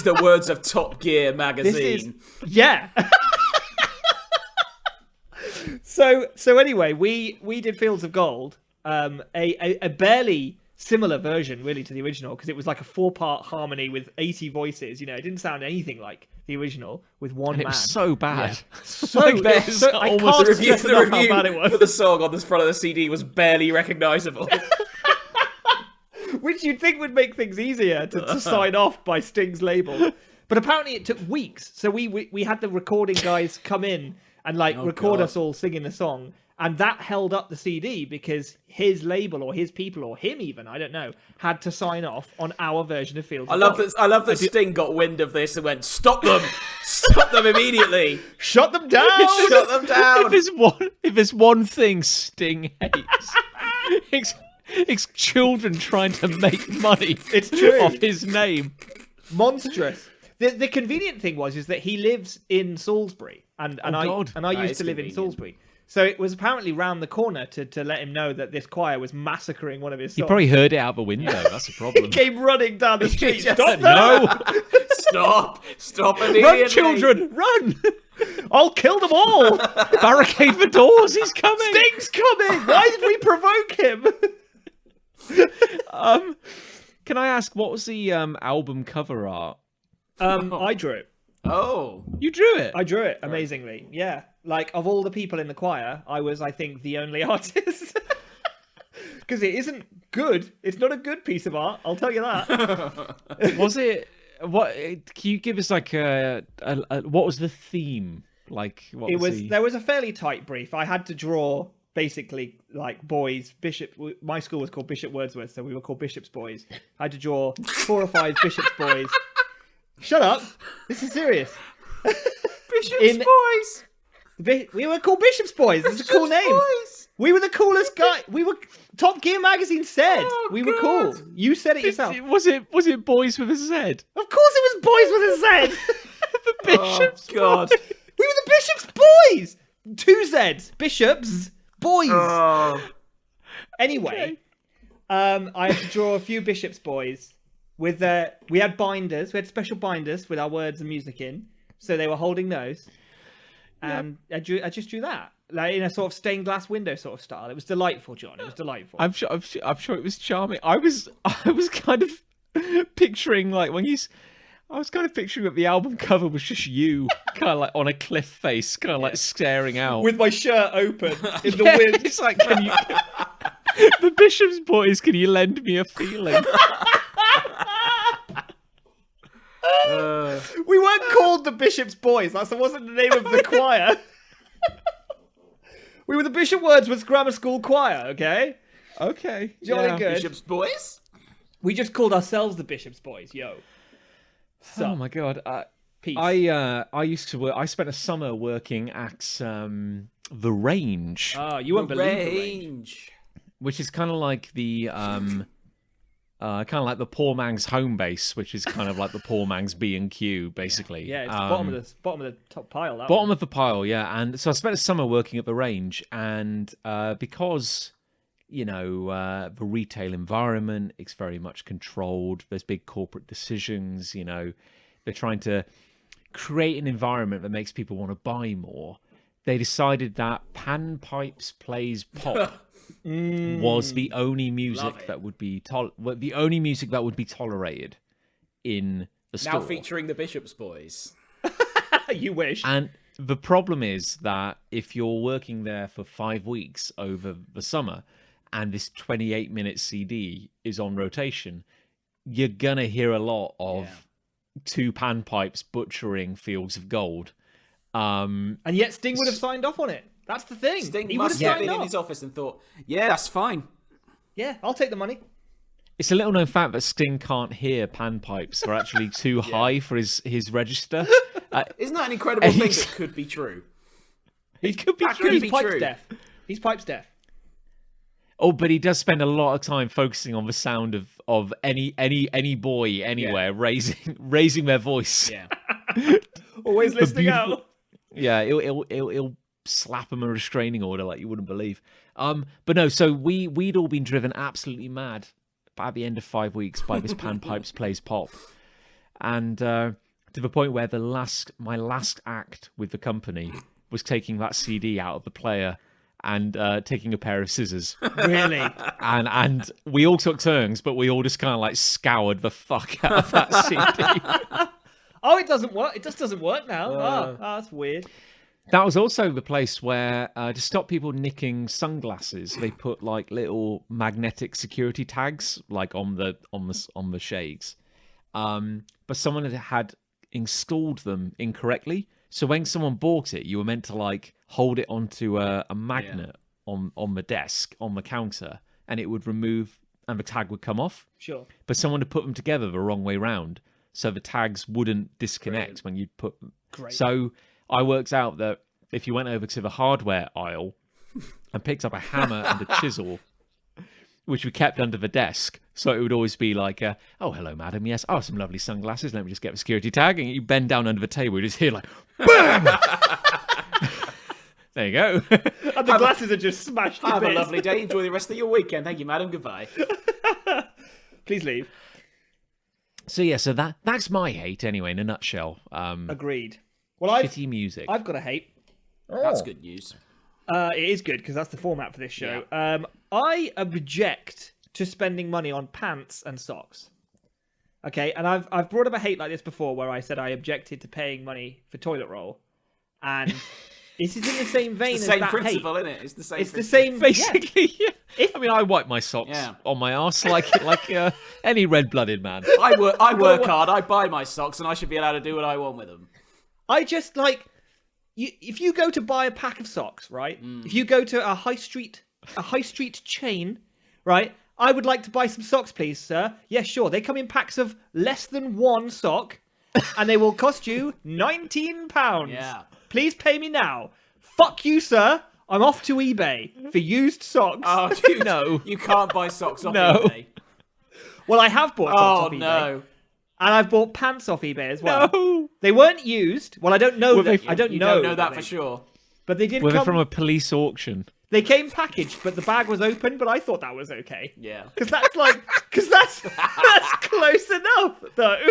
Speaker 4: the words of Top Gear magazine.
Speaker 3: Yeah. So anyway, we did Fields of Gold, a barely similar version really to the original, because it was like a 4-part harmony with 80 voices. It didn't sound anything like the original with one man.
Speaker 2: It was so bad.
Speaker 3: Yeah. So bad. I can't stress enough how bad it was.
Speaker 4: For the song on the front of the CD was barely recognisable.
Speaker 3: Which you'd think would make things easier to sign off by Sting's label. But apparently it took weeks. So we had the recording guys come in and record us all singing the song. And that held up the CD because his label or his people or him even, I don't know, had to sign off on our version of Fields of Gold.
Speaker 4: I love that Sting got wind of this and went, stop them! Stop them immediately!
Speaker 3: Shut them down!
Speaker 4: Shut them down!
Speaker 2: If there's one thing Sting hates, it's children trying to make money off his name.
Speaker 3: Monstrous. The convenient thing is that he lives in Salisbury, and I used to live in Salisbury. So it was apparently round the corner to let him know that this choir was massacring one of his songs.
Speaker 2: He probably heard it out the window. That's a problem.
Speaker 3: He came running down the street. Stop!
Speaker 2: No!
Speaker 4: Stop
Speaker 2: immediately! Run, children! Run!
Speaker 3: I'll kill them all!
Speaker 2: Barricade the doors! He's coming!
Speaker 3: Sting's coming! Why did we provoke him?
Speaker 2: Can I ask, what was the album cover art?
Speaker 3: I drew it.
Speaker 4: Oh,
Speaker 2: you drew it?
Speaker 3: I drew it amazingly. Yeah, like of all the people in the choir, I was, I think, the only artist. Because it isn't good. It's not a good piece of art. I'll tell you that.
Speaker 2: Was it? What? Can you give us like what was the theme? Like what
Speaker 3: There was a fairly tight brief. I had to draw basically like boys. My school was called Bishop Wordsworth, so we were called Bishop's Boys. I had to draw 4 or 5 Bishop's Boys. Shut up! This is serious.
Speaker 4: Bishop's Boys.
Speaker 3: We were called Bishop's Boys. It's a cool name.
Speaker 4: Boys.
Speaker 3: We were the coolest guy. We were. Top Gear magazine said we were cool. You said it yourself.
Speaker 2: Was it Boys with a Z?
Speaker 3: Of course, it was Boys with a Z.
Speaker 2: The Bishop's
Speaker 4: God.
Speaker 3: We were the Bishop's Boys. 2 Z's. Bishops. Boys.
Speaker 4: Oh.
Speaker 3: Anyway, I had to draw a few Bishop's Boys. We had binders. We had special binders with our words and music in, so they were holding those. And I just drew that, like in a sort of stained glass window sort of style. It was delightful, John. It was delightful.
Speaker 2: I'm sure it was charming. I was kind of picturing like I was kind of picturing that the album cover was just you, kind of like on a cliff face, kind of like staring out
Speaker 3: with my shirt open in the wind.
Speaker 2: It's like, can you, the Bishop's Boys? Can you lend me a feeling?
Speaker 3: We weren't called the Bishop's Boys. That wasn't the name of the choir. We were the Bishop Wordsworth Grammar School Choir. Okay. Jolly good.
Speaker 4: Bishop's Boys.
Speaker 3: We just called ourselves the Bishop's Boys. Yo. So,
Speaker 2: oh my god.
Speaker 3: Peace.
Speaker 2: I used to work. I spent a summer working at the Range.
Speaker 3: Oh, you won't believe the Range.
Speaker 2: Which is kind of like the kind of like the poor man's home base, which is kind of like the poor man's B&Q, basically.
Speaker 3: Yeah, it's bottom of the top pile. That
Speaker 2: Bottom
Speaker 3: one.
Speaker 2: of the pile, yeah. And so I spent a summer working at the range, and because the retail environment, it's very much controlled. There's big corporate decisions. They're trying to create an environment that makes people want to buy more. They decided that Panpipes Plays Pop was the only music that would be tolerated in the store.
Speaker 4: Now featuring the Bishop's Boys.
Speaker 3: You wish.
Speaker 2: And the problem is that if you're working there for 5 weeks over the summer and this 28-minute CD is on rotation, you're going to hear a lot of two panpipes butchering fields of gold.
Speaker 3: And yet Sting would have signed off on it. That's the thing.
Speaker 4: Sting
Speaker 3: he
Speaker 4: must
Speaker 3: would have
Speaker 4: have been
Speaker 3: signed
Speaker 4: in
Speaker 3: off.
Speaker 4: his office and thought, yeah, that's fine.
Speaker 3: Yeah, I'll take the money.
Speaker 2: It's a little known fact that Sting can't hear panpipes. They're actually too high for his register.
Speaker 4: Isn't that an incredible thing that could be true?
Speaker 2: It could be
Speaker 4: That
Speaker 2: true.
Speaker 4: could
Speaker 3: He's
Speaker 4: be
Speaker 3: pipes
Speaker 4: true.
Speaker 3: deaf. He's pipes deaf.
Speaker 2: Oh, but he does spend a lot of time focusing on the sound of any boy anywhere raising their voice.
Speaker 4: Yeah.
Speaker 3: Always listening
Speaker 2: beautiful-
Speaker 3: out.
Speaker 2: Yeah, he'll slap him a restraining order like you wouldn't believe. But no, so we'd all been driven absolutely mad by the end of 5 weeks by this Panpipes Plays Pop, and to the point where my last act with the company was taking that CD out of the player and taking a pair of scissors.
Speaker 3: Really?
Speaker 2: And we all took turns, but we all just kind of like scoured the fuck out of that CD.
Speaker 3: Oh, it doesn't work. It just doesn't work now. That's weird.
Speaker 2: That was also the place where, to stop people nicking sunglasses, they put like little magnetic security tags, like on the shades. But someone had installed them incorrectly. So when someone bought it, you were meant to like hold it onto a magnet on the desk, on the counter, and it would remove, and the tag would come off.
Speaker 3: Sure.
Speaker 2: But someone had put them together the wrong way round, so the tags wouldn't disconnect when you'd put them.
Speaker 3: Great.
Speaker 2: So I worked out that if you went over to the hardware aisle and picked up a hammer and a chisel, which we kept under the desk, so it would always be like, oh, hello, madam, yes, oh, some lovely sunglasses, let me just get the security tag, and you bend down under the table, you just hear like, BAM! There you go.
Speaker 3: And the glasses are just smashed to
Speaker 4: Have a
Speaker 3: bits.
Speaker 4: lovely day. Enjoy the rest of your weekend. Thank you, madam. Goodbye.
Speaker 3: Please leave.
Speaker 2: So yeah, so that's my hate anyway, in a nutshell.
Speaker 3: Agreed. Well,
Speaker 2: Shitty music.
Speaker 3: I've got a hate.
Speaker 4: That's good news.
Speaker 3: It is good because that's the format for this show. I object to spending money on pants and socks. Okay, and I've brought up a hate like this before, where I said I objected to paying money for toilet roll, and this is in the same vein
Speaker 4: It's
Speaker 3: as
Speaker 4: the same
Speaker 3: that
Speaker 4: principle,
Speaker 3: hate.
Speaker 4: isn't it? It's the same.
Speaker 3: It's the
Speaker 4: principle.
Speaker 3: same,
Speaker 2: Basically,
Speaker 3: yeah.
Speaker 2: I mean, I wipe my socks
Speaker 4: Yeah.
Speaker 2: on my arse like any red-blooded man.
Speaker 4: I work hard. I buy my socks, and I should be allowed to do what I want with them.
Speaker 3: I just like if you go to buy a pack of socks, right? If you go to a high street chain, right? I would like to buy some socks, please, sir. Yeah, sure. They come in packs of less than one sock, and they will cost you £19.
Speaker 4: Yeah.
Speaker 3: Please pay me now. Fuck you, sir. I'm off to eBay for used socks.
Speaker 4: Oh, dude,
Speaker 2: No.
Speaker 4: You can't buy socks off
Speaker 2: No.
Speaker 4: eBay.
Speaker 3: Well, I have bought socks
Speaker 4: Oh
Speaker 3: off eBay.
Speaker 4: no.
Speaker 3: And I've bought pants off eBay as well.
Speaker 2: No.
Speaker 3: They weren't used. Well, I don't know
Speaker 2: Were
Speaker 3: that.
Speaker 2: they-
Speaker 3: I don't
Speaker 4: You
Speaker 3: know.
Speaker 4: don't know that
Speaker 3: they-
Speaker 4: for sure.
Speaker 3: But they did
Speaker 2: Were they
Speaker 3: come
Speaker 2: from a police auction?
Speaker 3: They came packaged, but the bag was open. But I thought that was okay.
Speaker 4: Yeah.
Speaker 3: Because that's close enough, though.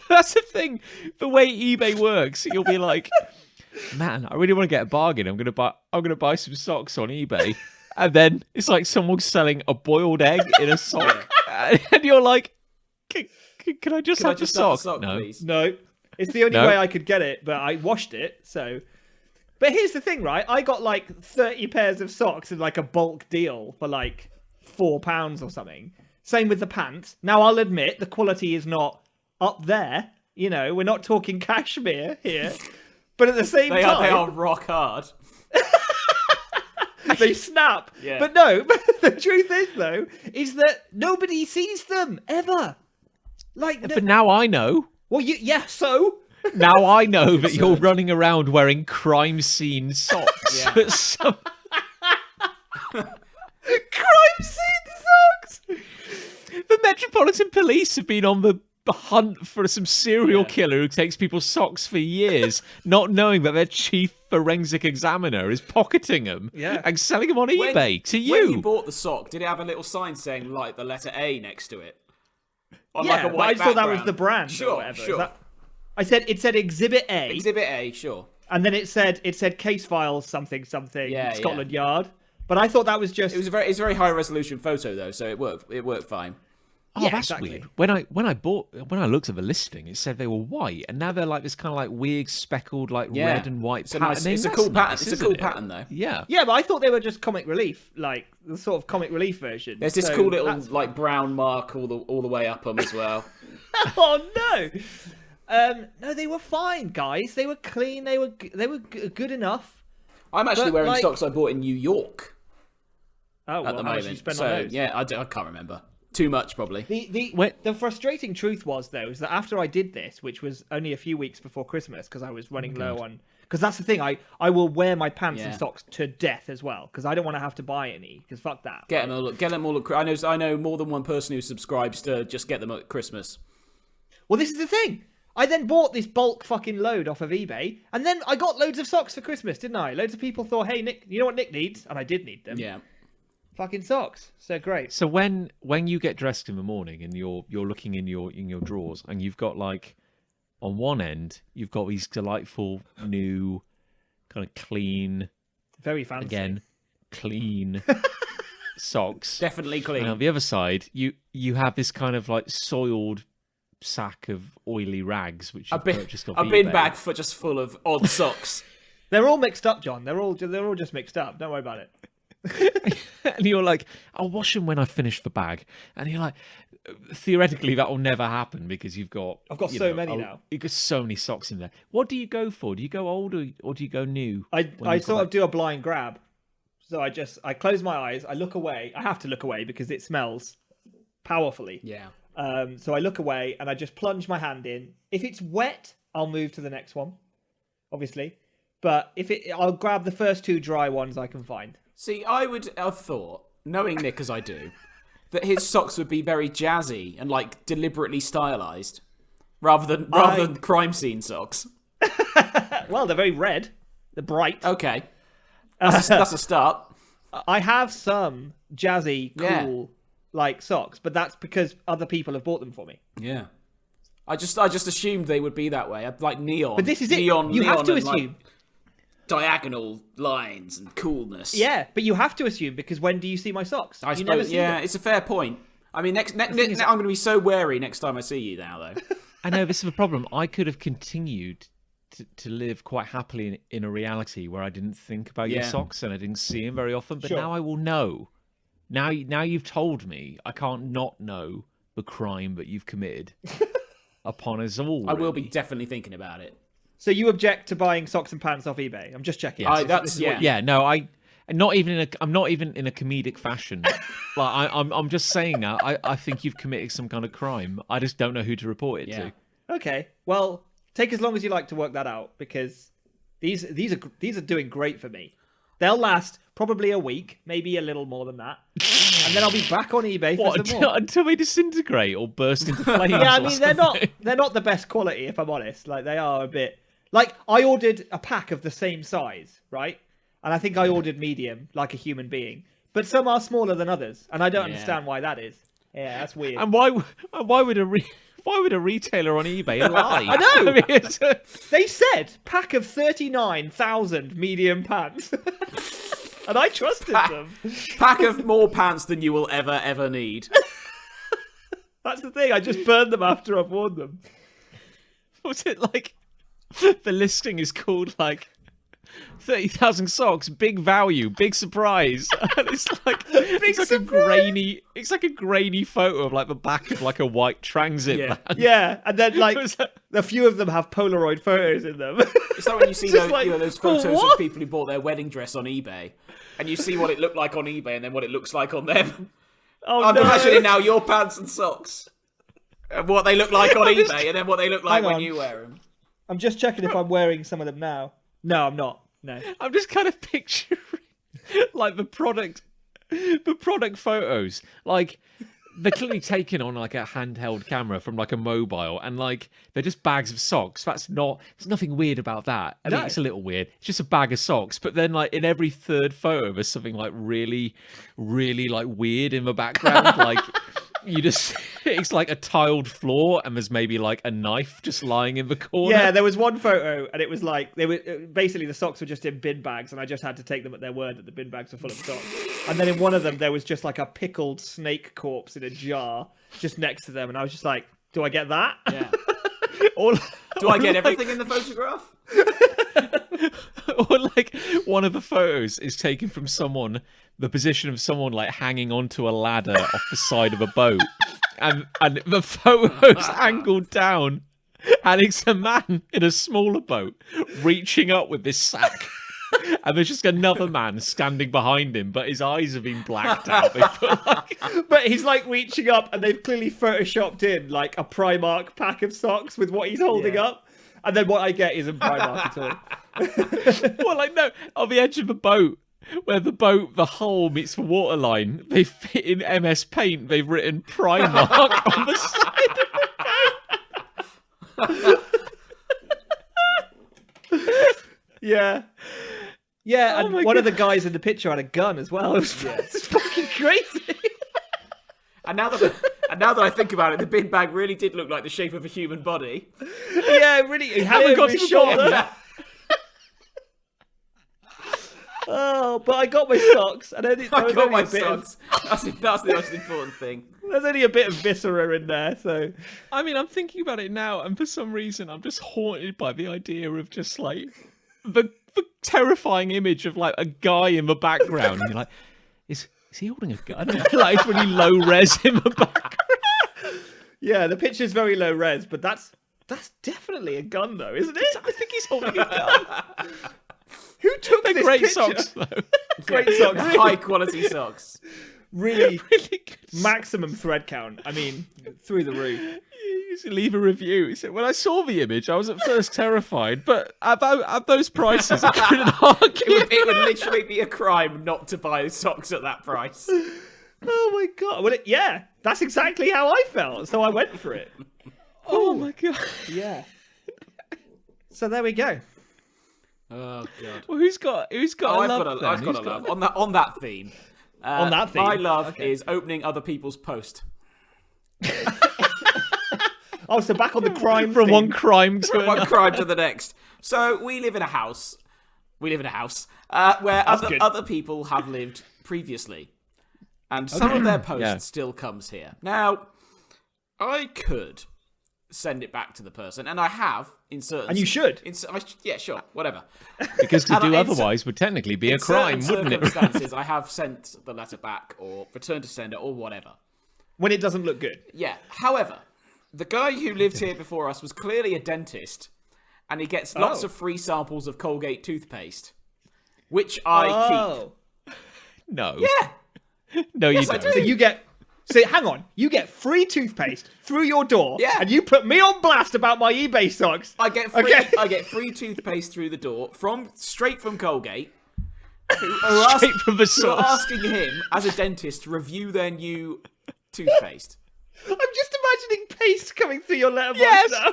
Speaker 2: That's the thing. The way eBay works, you'll be like, man, I really want to get a bargain. I'm gonna buy some socks on eBay, and then it's like someone's selling a boiled egg in a sock, and you're like, can I just
Speaker 4: Can I
Speaker 2: have
Speaker 4: just
Speaker 2: the
Speaker 4: have
Speaker 2: sock?
Speaker 4: the sock,
Speaker 2: No.
Speaker 4: please?
Speaker 3: No, it's the only
Speaker 2: No.
Speaker 3: way I could get it. But I washed it, so. But here's the thing, right? I got like 30 pairs of socks in like a bulk deal for like £4 or something. Same with the pants. Now I'll admit the quality is not up there. You know, we're not talking cashmere here. But at the same
Speaker 4: They
Speaker 3: time,
Speaker 4: are rock hard.
Speaker 3: they snap.
Speaker 4: Yeah.
Speaker 3: But no, the truth is though, is that nobody sees them ever. Like,
Speaker 2: But now I know.
Speaker 3: well, so
Speaker 2: Now I know that you're running around wearing crime scene socks.
Speaker 4: Yeah.
Speaker 2: That some-
Speaker 3: crime scene socks.
Speaker 2: Metropolitan Police have been on the hunt for some serial killer who takes people's socks for years, not knowing that their chief forensic examiner is pocketing them and selling them on eBay to you.
Speaker 4: When you bought the sock, did it have a little sign saying like the letter A next to it? On like a white
Speaker 3: I thought that was
Speaker 4: background?
Speaker 3: the brand.
Speaker 4: Sure,
Speaker 3: or whatever.
Speaker 4: sure.
Speaker 3: It said Exhibit A.
Speaker 4: Exhibit A, sure.
Speaker 3: And then it said case files something Scotland Yard. But I thought that was just.
Speaker 4: It's a very high resolution photo though, so it worked fine.
Speaker 2: Oh, that's weird. When I looked at the listing, it said they were white, and now they're like this kind of like weird speckled like red and white pattern.
Speaker 4: It's a cool pattern. It's a cool pattern though.
Speaker 2: Yeah.
Speaker 3: Yeah, but I thought they were just comic relief, like the sort of comic relief version.
Speaker 4: There's this cool little like brown mark all the way up them as well.
Speaker 3: Oh no. No, they were fine, guys. They were clean. They were good enough.
Speaker 4: I'm actually wearing socks I bought in New York.
Speaker 3: Oh,
Speaker 4: at the moment. So yeah, I can't remember. Too much, probably.
Speaker 3: The frustrating truth was, though, is that after I did this, which was only a few weeks before Christmas, because I was running low on... Because that's the thing, I will wear my pants and socks to death as well, because I don't want to have to buy any, because fuck that.
Speaker 4: Get them all at I know more than one person who subscribes to just get them at Christmas.
Speaker 3: Well, this is the thing. I then bought this bulk fucking load off of eBay, and then I got loads of socks for Christmas, didn't I? Loads of people thought, hey, Nick, you know what Nick needs? And I did need them.
Speaker 4: Yeah.
Speaker 3: Fucking socks. So great.
Speaker 2: So when you get dressed in the morning and you're looking in your drawers and you've got like on one end you've got these delightful new kind of clean,
Speaker 3: very fancy
Speaker 2: clean socks.
Speaker 4: Definitely clean.
Speaker 2: And on the other side you have this kind of like soiled sack of oily rags which you've purchased off eBay.
Speaker 4: A bin bag just full of odd socks.
Speaker 3: They're all mixed up, John. They're all just mixed up. Don't worry about it.
Speaker 2: And you're like, I'll wash them when I finish the bag. And you're like, theoretically, that will never happen because I've got
Speaker 3: so many now.
Speaker 2: You've got so many socks in there. What do you go for? Do you go old or do you go new?
Speaker 3: I sort of do a blind grab. So I close my eyes. I look away. I have to look away because it smells powerfully.
Speaker 4: Yeah.
Speaker 3: So I look away and I just plunge my hand in. If it's wet, I'll move to the next one, obviously. But I'll grab the first two dry ones I can find.
Speaker 4: See, I would have thought, knowing Nick as I do, that his socks would be very jazzy and like deliberately stylized, rather than crime scene socks.
Speaker 3: Well, they're very red. They're bright.
Speaker 4: Okay, that's a start.
Speaker 3: I have some jazzy, cool like socks, but that's because other people have bought them for me.
Speaker 4: Yeah, I just assumed they would be that way. I'd like neon.
Speaker 3: But this is
Speaker 4: neon,
Speaker 3: it. You have to assume.
Speaker 4: Like, diagonal lines and coolness.
Speaker 3: Yeah, but you have to assume because when do you see my socks?
Speaker 4: I suppose. Yeah, it's a fair point. I mean, I'm going to be so wary next time I see you now, though.
Speaker 2: I know this is a problem. I could have continued to live quite happily in a reality where I didn't think about your socks and I didn't see them very often. But now I will know. Now you've told me, I can't not know the crime that you've committed upon us all.
Speaker 4: I will be definitely thinking about it.
Speaker 3: So you object to buying socks and pants off eBay? I'm just checking.
Speaker 2: No, I'm not even in a comedic fashion. Like I'm just saying that I think you've committed some kind of crime. I just don't know who to report it to.
Speaker 3: Okay, well, take as long as you like to work that out because these are doing great for me. They'll last probably a week, maybe a little more than that, and then I'll be back on eBay for some more.
Speaker 2: Until they disintegrate or burst into flames.
Speaker 3: Yeah, I mean they're not the best quality if I'm honest. Like they are a bit. Like, I ordered a pack of the same size, right? And I think I ordered medium, like a human being. But some are smaller than others, and I don't understand why that is. Yeah, that's weird.
Speaker 2: And why would a retailer on eBay lie?
Speaker 3: I know! They said, pack of 39,000 medium pants. And I trusted them.
Speaker 4: Pack of more pants than you will ever need.
Speaker 3: That's the thing, I just burned them after I've worn them.
Speaker 2: Was it like... The listing is called like 30,000 socks, big value, big surprise. And it's like a grainy photo of like the back of like a white transit van.
Speaker 3: Yeah, and then like a few of them have Polaroid photos in them.
Speaker 4: It's like when you see those photos of people who bought their wedding dress on eBay, and you see what it looked like on eBay and then what it looks like on them. I'm imagining now your pants and socks, and what they look like on eBay, and then what they look like when you wear them.
Speaker 3: I'm just checking if I'm wearing some of them now. No, I'm not. No.
Speaker 2: I'm just kind of picturing like the product photos. Like they're clearly taken on like a handheld camera from like a mobile, and like they're just bags of socks. There's nothing weird about that. I mean,
Speaker 3: No.
Speaker 2: it's a little weird. It's just a bag of socks. But then like in every third photo, there's something like really, really like weird in the background. Like it's like a tiled floor, and there's maybe like a knife just lying in the corner.
Speaker 3: Yeah, there was one photo, and it was like they were basically the socks were just in bin bags, and I just had to take them at their word that the bin bags were full of socks. And then in one of them, there was just like a pickled snake corpse in a jar just next to them, and I was just like, "Do I get that?"
Speaker 4: Yeah.
Speaker 3: Do
Speaker 4: I get everything in the photograph?
Speaker 2: Or like one of the photos is taken from the position of someone like hanging onto a ladder off the side of a boat, and the photo's angled down, and it's a man in a smaller boat reaching up with this sack, and there's just another man standing behind him, but his eyes have been blacked out. They put, like...
Speaker 3: But he's like reaching up, and they've clearly photoshopped in like a Primark pack of socks with what he's holding up, and then what I get isn't Primark at all.
Speaker 2: Well, like no, on the edge of the boat, where the hull meets the waterline, they fit in MS Paint. They've written Primark on the side of the boat.
Speaker 3: Yeah, and one of the guys in the picture had a gun as well. It was it's fucking crazy.
Speaker 4: And now that I think about it, the bin bag really did look like the shape of a human body.
Speaker 3: Yeah, really. He had it
Speaker 2: got
Speaker 3: on his
Speaker 2: to the
Speaker 3: shoulder. Oh, but I got my socks, and then
Speaker 4: I got my socks. That's the most important thing.
Speaker 3: There's only a bit of viscera in there, so.
Speaker 2: I mean, I'm thinking about it now, and for some reason, I'm just haunted by the idea of just like the terrifying image of like a guy in the background. And you're like, is he holding a gun? Like it's really low res in the background.
Speaker 3: Yeah, the picture's very low res, but that's definitely a gun, though, isn't it?
Speaker 2: I think he's holding a gun.
Speaker 3: Who took
Speaker 2: They're
Speaker 3: this
Speaker 2: great
Speaker 3: picture?
Speaker 2: socks, though.
Speaker 3: Great socks.
Speaker 4: High quality socks.
Speaker 3: Really
Speaker 2: Really good.
Speaker 3: maximum thread count. I mean, through the roof.
Speaker 2: You should leave a review. He said, when I saw the image, I was at first terrified, but at those prices, I couldn't argue.
Speaker 4: It would literally be a crime not to buy socks at that price.
Speaker 3: Oh my god. Well, yeah, that's exactly how I felt, so I went for it.
Speaker 2: Oh my god.
Speaker 3: Yeah. So there we go.
Speaker 4: Oh god.
Speaker 2: Well, who's got
Speaker 4: I've
Speaker 2: a love?
Speaker 4: I've got a love on that theme.
Speaker 3: On that theme?
Speaker 4: My love is opening other people's post.
Speaker 3: Oh, so back on the crime
Speaker 2: From
Speaker 3: theme.
Speaker 2: one crime to
Speaker 4: One
Speaker 2: another.
Speaker 4: crime to the next. So we live in a house. Where
Speaker 3: good.
Speaker 4: other people have lived previously, and some of their post still comes here. Now, I could send it back to the person, and I have in certain.
Speaker 3: And you should.
Speaker 4: Yeah, sure, whatever.
Speaker 2: Because to
Speaker 4: And
Speaker 2: do
Speaker 4: in
Speaker 2: otherwise would technically be a
Speaker 4: In
Speaker 2: crime,
Speaker 4: certain
Speaker 2: wouldn't it?
Speaker 4: circumstances, I have sent the letter back or returned to sender or whatever.
Speaker 3: When it doesn't look good.
Speaker 4: Yeah. However, the guy who lived here before us was clearly a dentist, and he gets lots of free samples of Colgate toothpaste, which I keep.
Speaker 2: No.
Speaker 4: Yeah.
Speaker 2: No, you
Speaker 4: Yes, I
Speaker 2: don't.
Speaker 3: So you get... So hang on. You get free toothpaste through your door,
Speaker 4: Yeah.
Speaker 3: and you put me on blast about my eBay socks.
Speaker 4: I get free.
Speaker 3: Okay.
Speaker 4: I get free toothpaste through the door straight from Colgate. Who are
Speaker 2: Straight from the
Speaker 4: who are
Speaker 2: source.
Speaker 4: asking him as a dentist to review their new toothpaste.
Speaker 3: I'm just imagining paste coming through your letterbox
Speaker 2: Yes.
Speaker 3: now.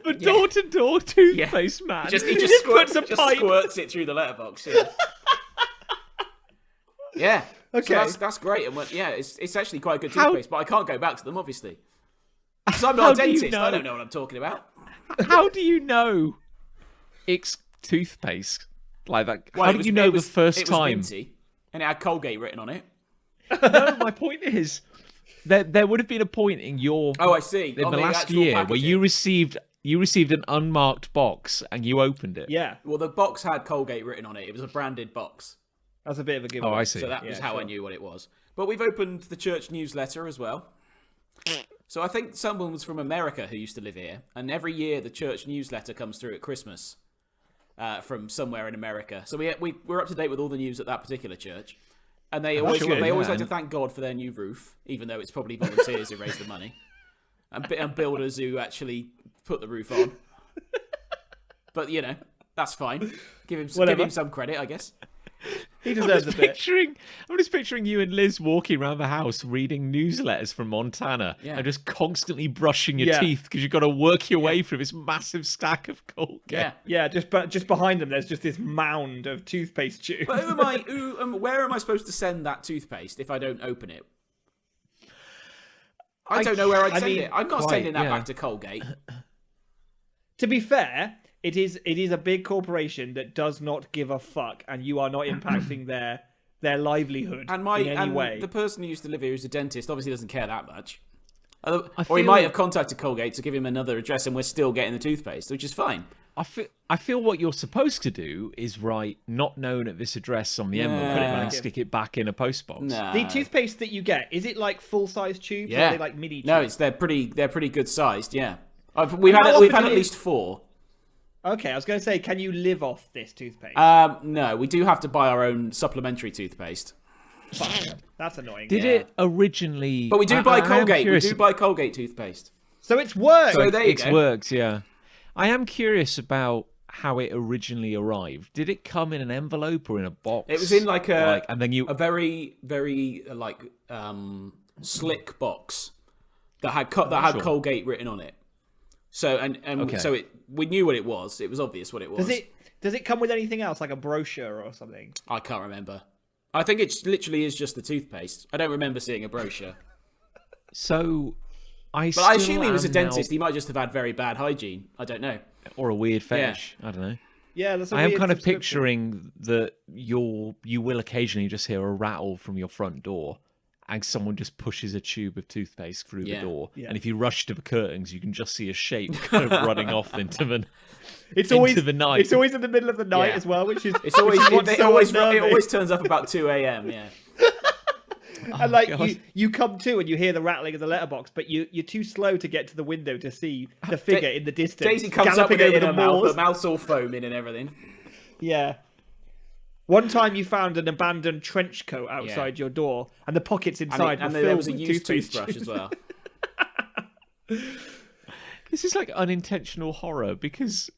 Speaker 2: The door-to-door toothpaste man.
Speaker 4: He
Speaker 3: just
Speaker 4: just
Speaker 3: puts a pipe.
Speaker 4: squirts it through the letterbox. Yeah. Yeah.
Speaker 3: Okay.
Speaker 4: So that's great. And it's actually quite good
Speaker 2: How-
Speaker 4: toothpaste, but I can't go back to them, obviously. Because I'm not
Speaker 2: How
Speaker 4: a
Speaker 2: do you
Speaker 4: dentist.
Speaker 2: know?
Speaker 4: I don't know what I'm talking about.
Speaker 2: How do you know it's toothpaste like that?
Speaker 4: Well,
Speaker 2: How
Speaker 4: it
Speaker 2: did
Speaker 4: was-
Speaker 2: you know
Speaker 4: it was-
Speaker 2: the first
Speaker 4: it was
Speaker 2: time?
Speaker 4: minty, and it had Colgate written on it.
Speaker 2: No, my point is there would have been a point in your
Speaker 4: Oh, I see.
Speaker 2: in
Speaker 4: On
Speaker 2: the
Speaker 4: the
Speaker 2: last
Speaker 4: actual
Speaker 2: year where
Speaker 4: packaging.
Speaker 2: you received an unmarked box and you opened it.
Speaker 3: Yeah,
Speaker 4: Well, the box had Colgate written on it. It was a branded box.
Speaker 3: that's a bit of a giveaway.
Speaker 2: Oh, I see.
Speaker 4: So that was
Speaker 3: Yeah,
Speaker 4: how I
Speaker 3: sure.
Speaker 4: knew what it was. But we've opened the church newsletter as well. So I think someone was from America who used to live here, and every year the church newsletter comes through at Christmas from somewhere in America. So we're up to date with all the news at that particular church, and they always
Speaker 2: sure,
Speaker 4: they always
Speaker 2: yeah.
Speaker 4: like to thank God for their new roof, even though it's probably volunteers who raise the money, and builders who actually put the roof on. But that's fine. Give him
Speaker 3: Whatever.
Speaker 4: some credit, I guess.
Speaker 3: He deserves a bit.
Speaker 2: I'm just picturing you and Liz walking around the house reading newsletters from Montana and just constantly brushing your teeth because you've got to work your way through this massive stack of Colgate.
Speaker 3: Yeah, just behind them, there's just this mound of toothpaste tubes.
Speaker 4: But where am I supposed to send that toothpaste if I don't open it? I don't know where I'd send it. I'm not sending that back to Colgate.
Speaker 3: To be fair, it is a big corporation that does not give a fuck, and you are not impacting their livelihood in any way.
Speaker 4: The person who used to live here, who's a dentist, obviously doesn't care that much. Or he might have contacted Colgate to give him another address, and we're still getting the toothpaste, which is fine.
Speaker 2: I feel what you're supposed to do is write "not known at this address" on the envelope and stick it back in a postbox.
Speaker 3: No. The toothpaste that you get, is it like full size tubes or are they like mini tubes?
Speaker 4: No, they're pretty good sized. Yeah, we've had at least 4.
Speaker 3: Okay, I was going to say, can you live off this toothpaste?
Speaker 4: No, we do have to buy our own supplementary toothpaste.
Speaker 3: That's annoying.
Speaker 2: Did it originally?
Speaker 4: But we do buy Colgate. We do buy Colgate toothpaste.
Speaker 3: So it's worked.
Speaker 4: So there you go.
Speaker 2: It works, yeah. I am curious about how it originally arrived. Did it come in an envelope or in a box?
Speaker 4: It was in
Speaker 2: and then
Speaker 4: a very very slick box that had Colgate written on it. So we knew what it was. It was obvious what it was.
Speaker 3: Does it come with anything else, like a brochure or something?
Speaker 4: I can't remember. I think it literally is just the toothpaste. I don't remember seeing a brochure.
Speaker 2: So, I
Speaker 4: assume he was a dentist. He might just have had very bad hygiene. I don't know.
Speaker 2: Or a weird fetish. Yeah. I don't know.
Speaker 3: Yeah,
Speaker 2: I am kind of picturing that you will occasionally just hear a rattle from your front door, and someone just pushes a tube of toothpaste through the door. Yeah. And if you rush to the curtains, you can just see a shape kind of running off into the night.
Speaker 3: It's always in the middle of the night as well, which is
Speaker 4: it always turns up about 2 a.m. Yeah.
Speaker 3: And you come to and you hear the rattling of the letterbox, but you're too slow to get to the window to see the figure in the distance.
Speaker 4: Daisy comes up with it in her mouth, the mouth's all foaming and everything.
Speaker 3: Yeah. One time you found an abandoned trench coat outside your door, and the pockets inside were filled with
Speaker 4: there was a used toothbrush as well.
Speaker 2: This is like unintentional horror, because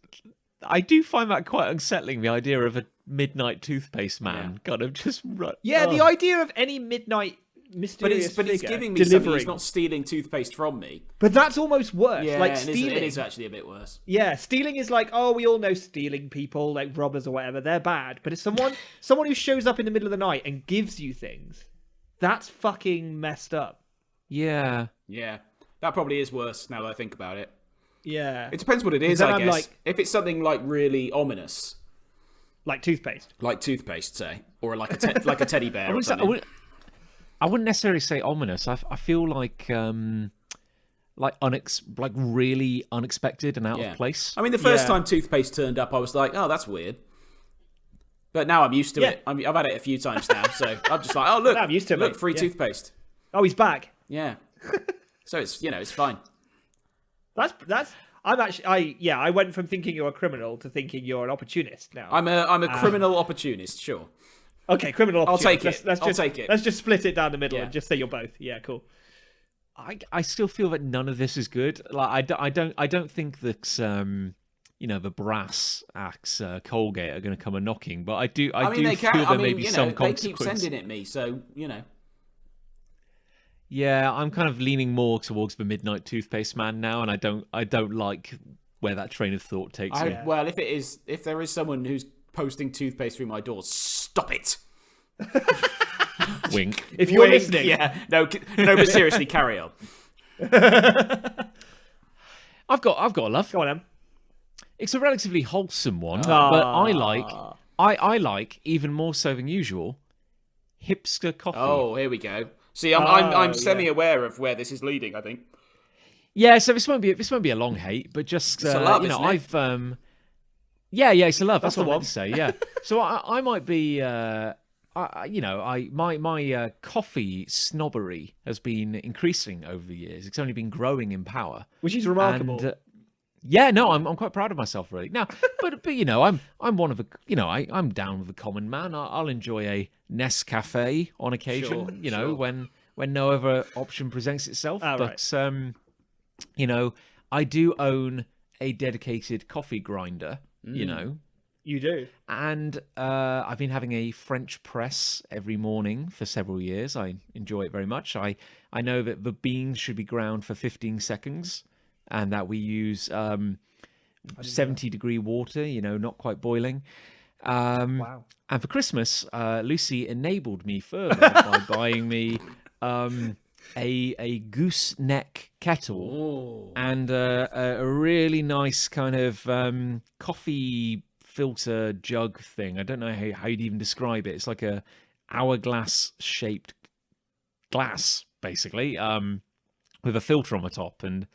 Speaker 2: I do find that quite unsettling, the idea of a midnight toothpaste man kind of just run.
Speaker 3: Yeah, the idea of any midnight mysterious
Speaker 4: but it's giving me something. He's not stealing toothpaste from me.
Speaker 3: But that's almost worse.
Speaker 4: Yeah,
Speaker 3: like stealing.
Speaker 4: It is actually a bit worse.
Speaker 3: Yeah, stealing is like, we all know stealing people, like robbers or whatever, they're bad. But it's someone who shows up in the middle of the night and gives you things. That's fucking messed up.
Speaker 2: Yeah.
Speaker 4: Yeah. That probably is worse now that I think about it.
Speaker 3: Yeah.
Speaker 4: It depends what it is, I guess. If it's something like really ominous.
Speaker 3: Like toothpaste.
Speaker 4: Say. Or like a teddy bear or something.
Speaker 2: I wouldn't necessarily say ominous. I feel like really unexpected and out of place.
Speaker 4: I mean, the first time toothpaste turned up, I was like, oh, that's weird. But now I'm used to it. I've had it a few times now, so I'm just like, oh, look,
Speaker 3: I'm used to
Speaker 4: look, free toothpaste.
Speaker 3: Oh, he's back.
Speaker 4: Yeah. So it's fine.
Speaker 3: I went from thinking you're a criminal to thinking you're an opportunist now.
Speaker 4: I'm a criminal opportunist, sure.
Speaker 3: Okay, criminal opportunist.
Speaker 4: I'll take it.
Speaker 3: Let's just split it down the middle and just say you're both. Yeah, cool.
Speaker 2: I still feel that none of this is good. Like I don't think that the brass acts Colgate are going to come a knocking, but I do feel there may be some consequence.
Speaker 4: They keep sending it me, so
Speaker 2: Yeah, I'm kind of leaning more towards the midnight toothpaste man now, and I don't like where that train of thought takes me.
Speaker 4: Well, if there is someone who's posting toothpaste through my door, stop it.
Speaker 2: Wink.
Speaker 3: If you're listening,
Speaker 4: yeah, no, but seriously, carry on.
Speaker 2: I've got a love.
Speaker 3: Go on, Em.
Speaker 2: It's a relatively wholesome one, but I like even more so than usual hipster coffee.
Speaker 4: Oh, here we go. See, I'm semi-aware of where this is leading, I think.
Speaker 2: Yeah, so this won't be a long hate, but just
Speaker 4: it's a love,
Speaker 2: isn't
Speaker 4: it?
Speaker 2: I've it's a love. That's what I want to say. Yeah, so I might be my coffee snobbery has been increasing over the years. It's only been growing in power,
Speaker 3: which is remarkable.
Speaker 2: And, I'm quite proud of myself, really. Now, but I'm one of the I'm down with the common man. I'll enjoy a Nescafe on occasion. Sure. when no other option presents itself. But I do own a dedicated coffee grinder.
Speaker 3: You do.
Speaker 2: And I've been having a French press every morning for several years. I enjoy it very much. I know that the beans should be ground for 15 seconds and that we use 70-degree water, not quite boiling.
Speaker 3: Wow.
Speaker 2: And for Christmas, Lucy enabled me further by buying me a gooseneck kettle and a really nice kind of coffee filter jug thing. I don't know how you'd even describe it. It's like a hourglass shaped glass, basically, with a filter on the top. And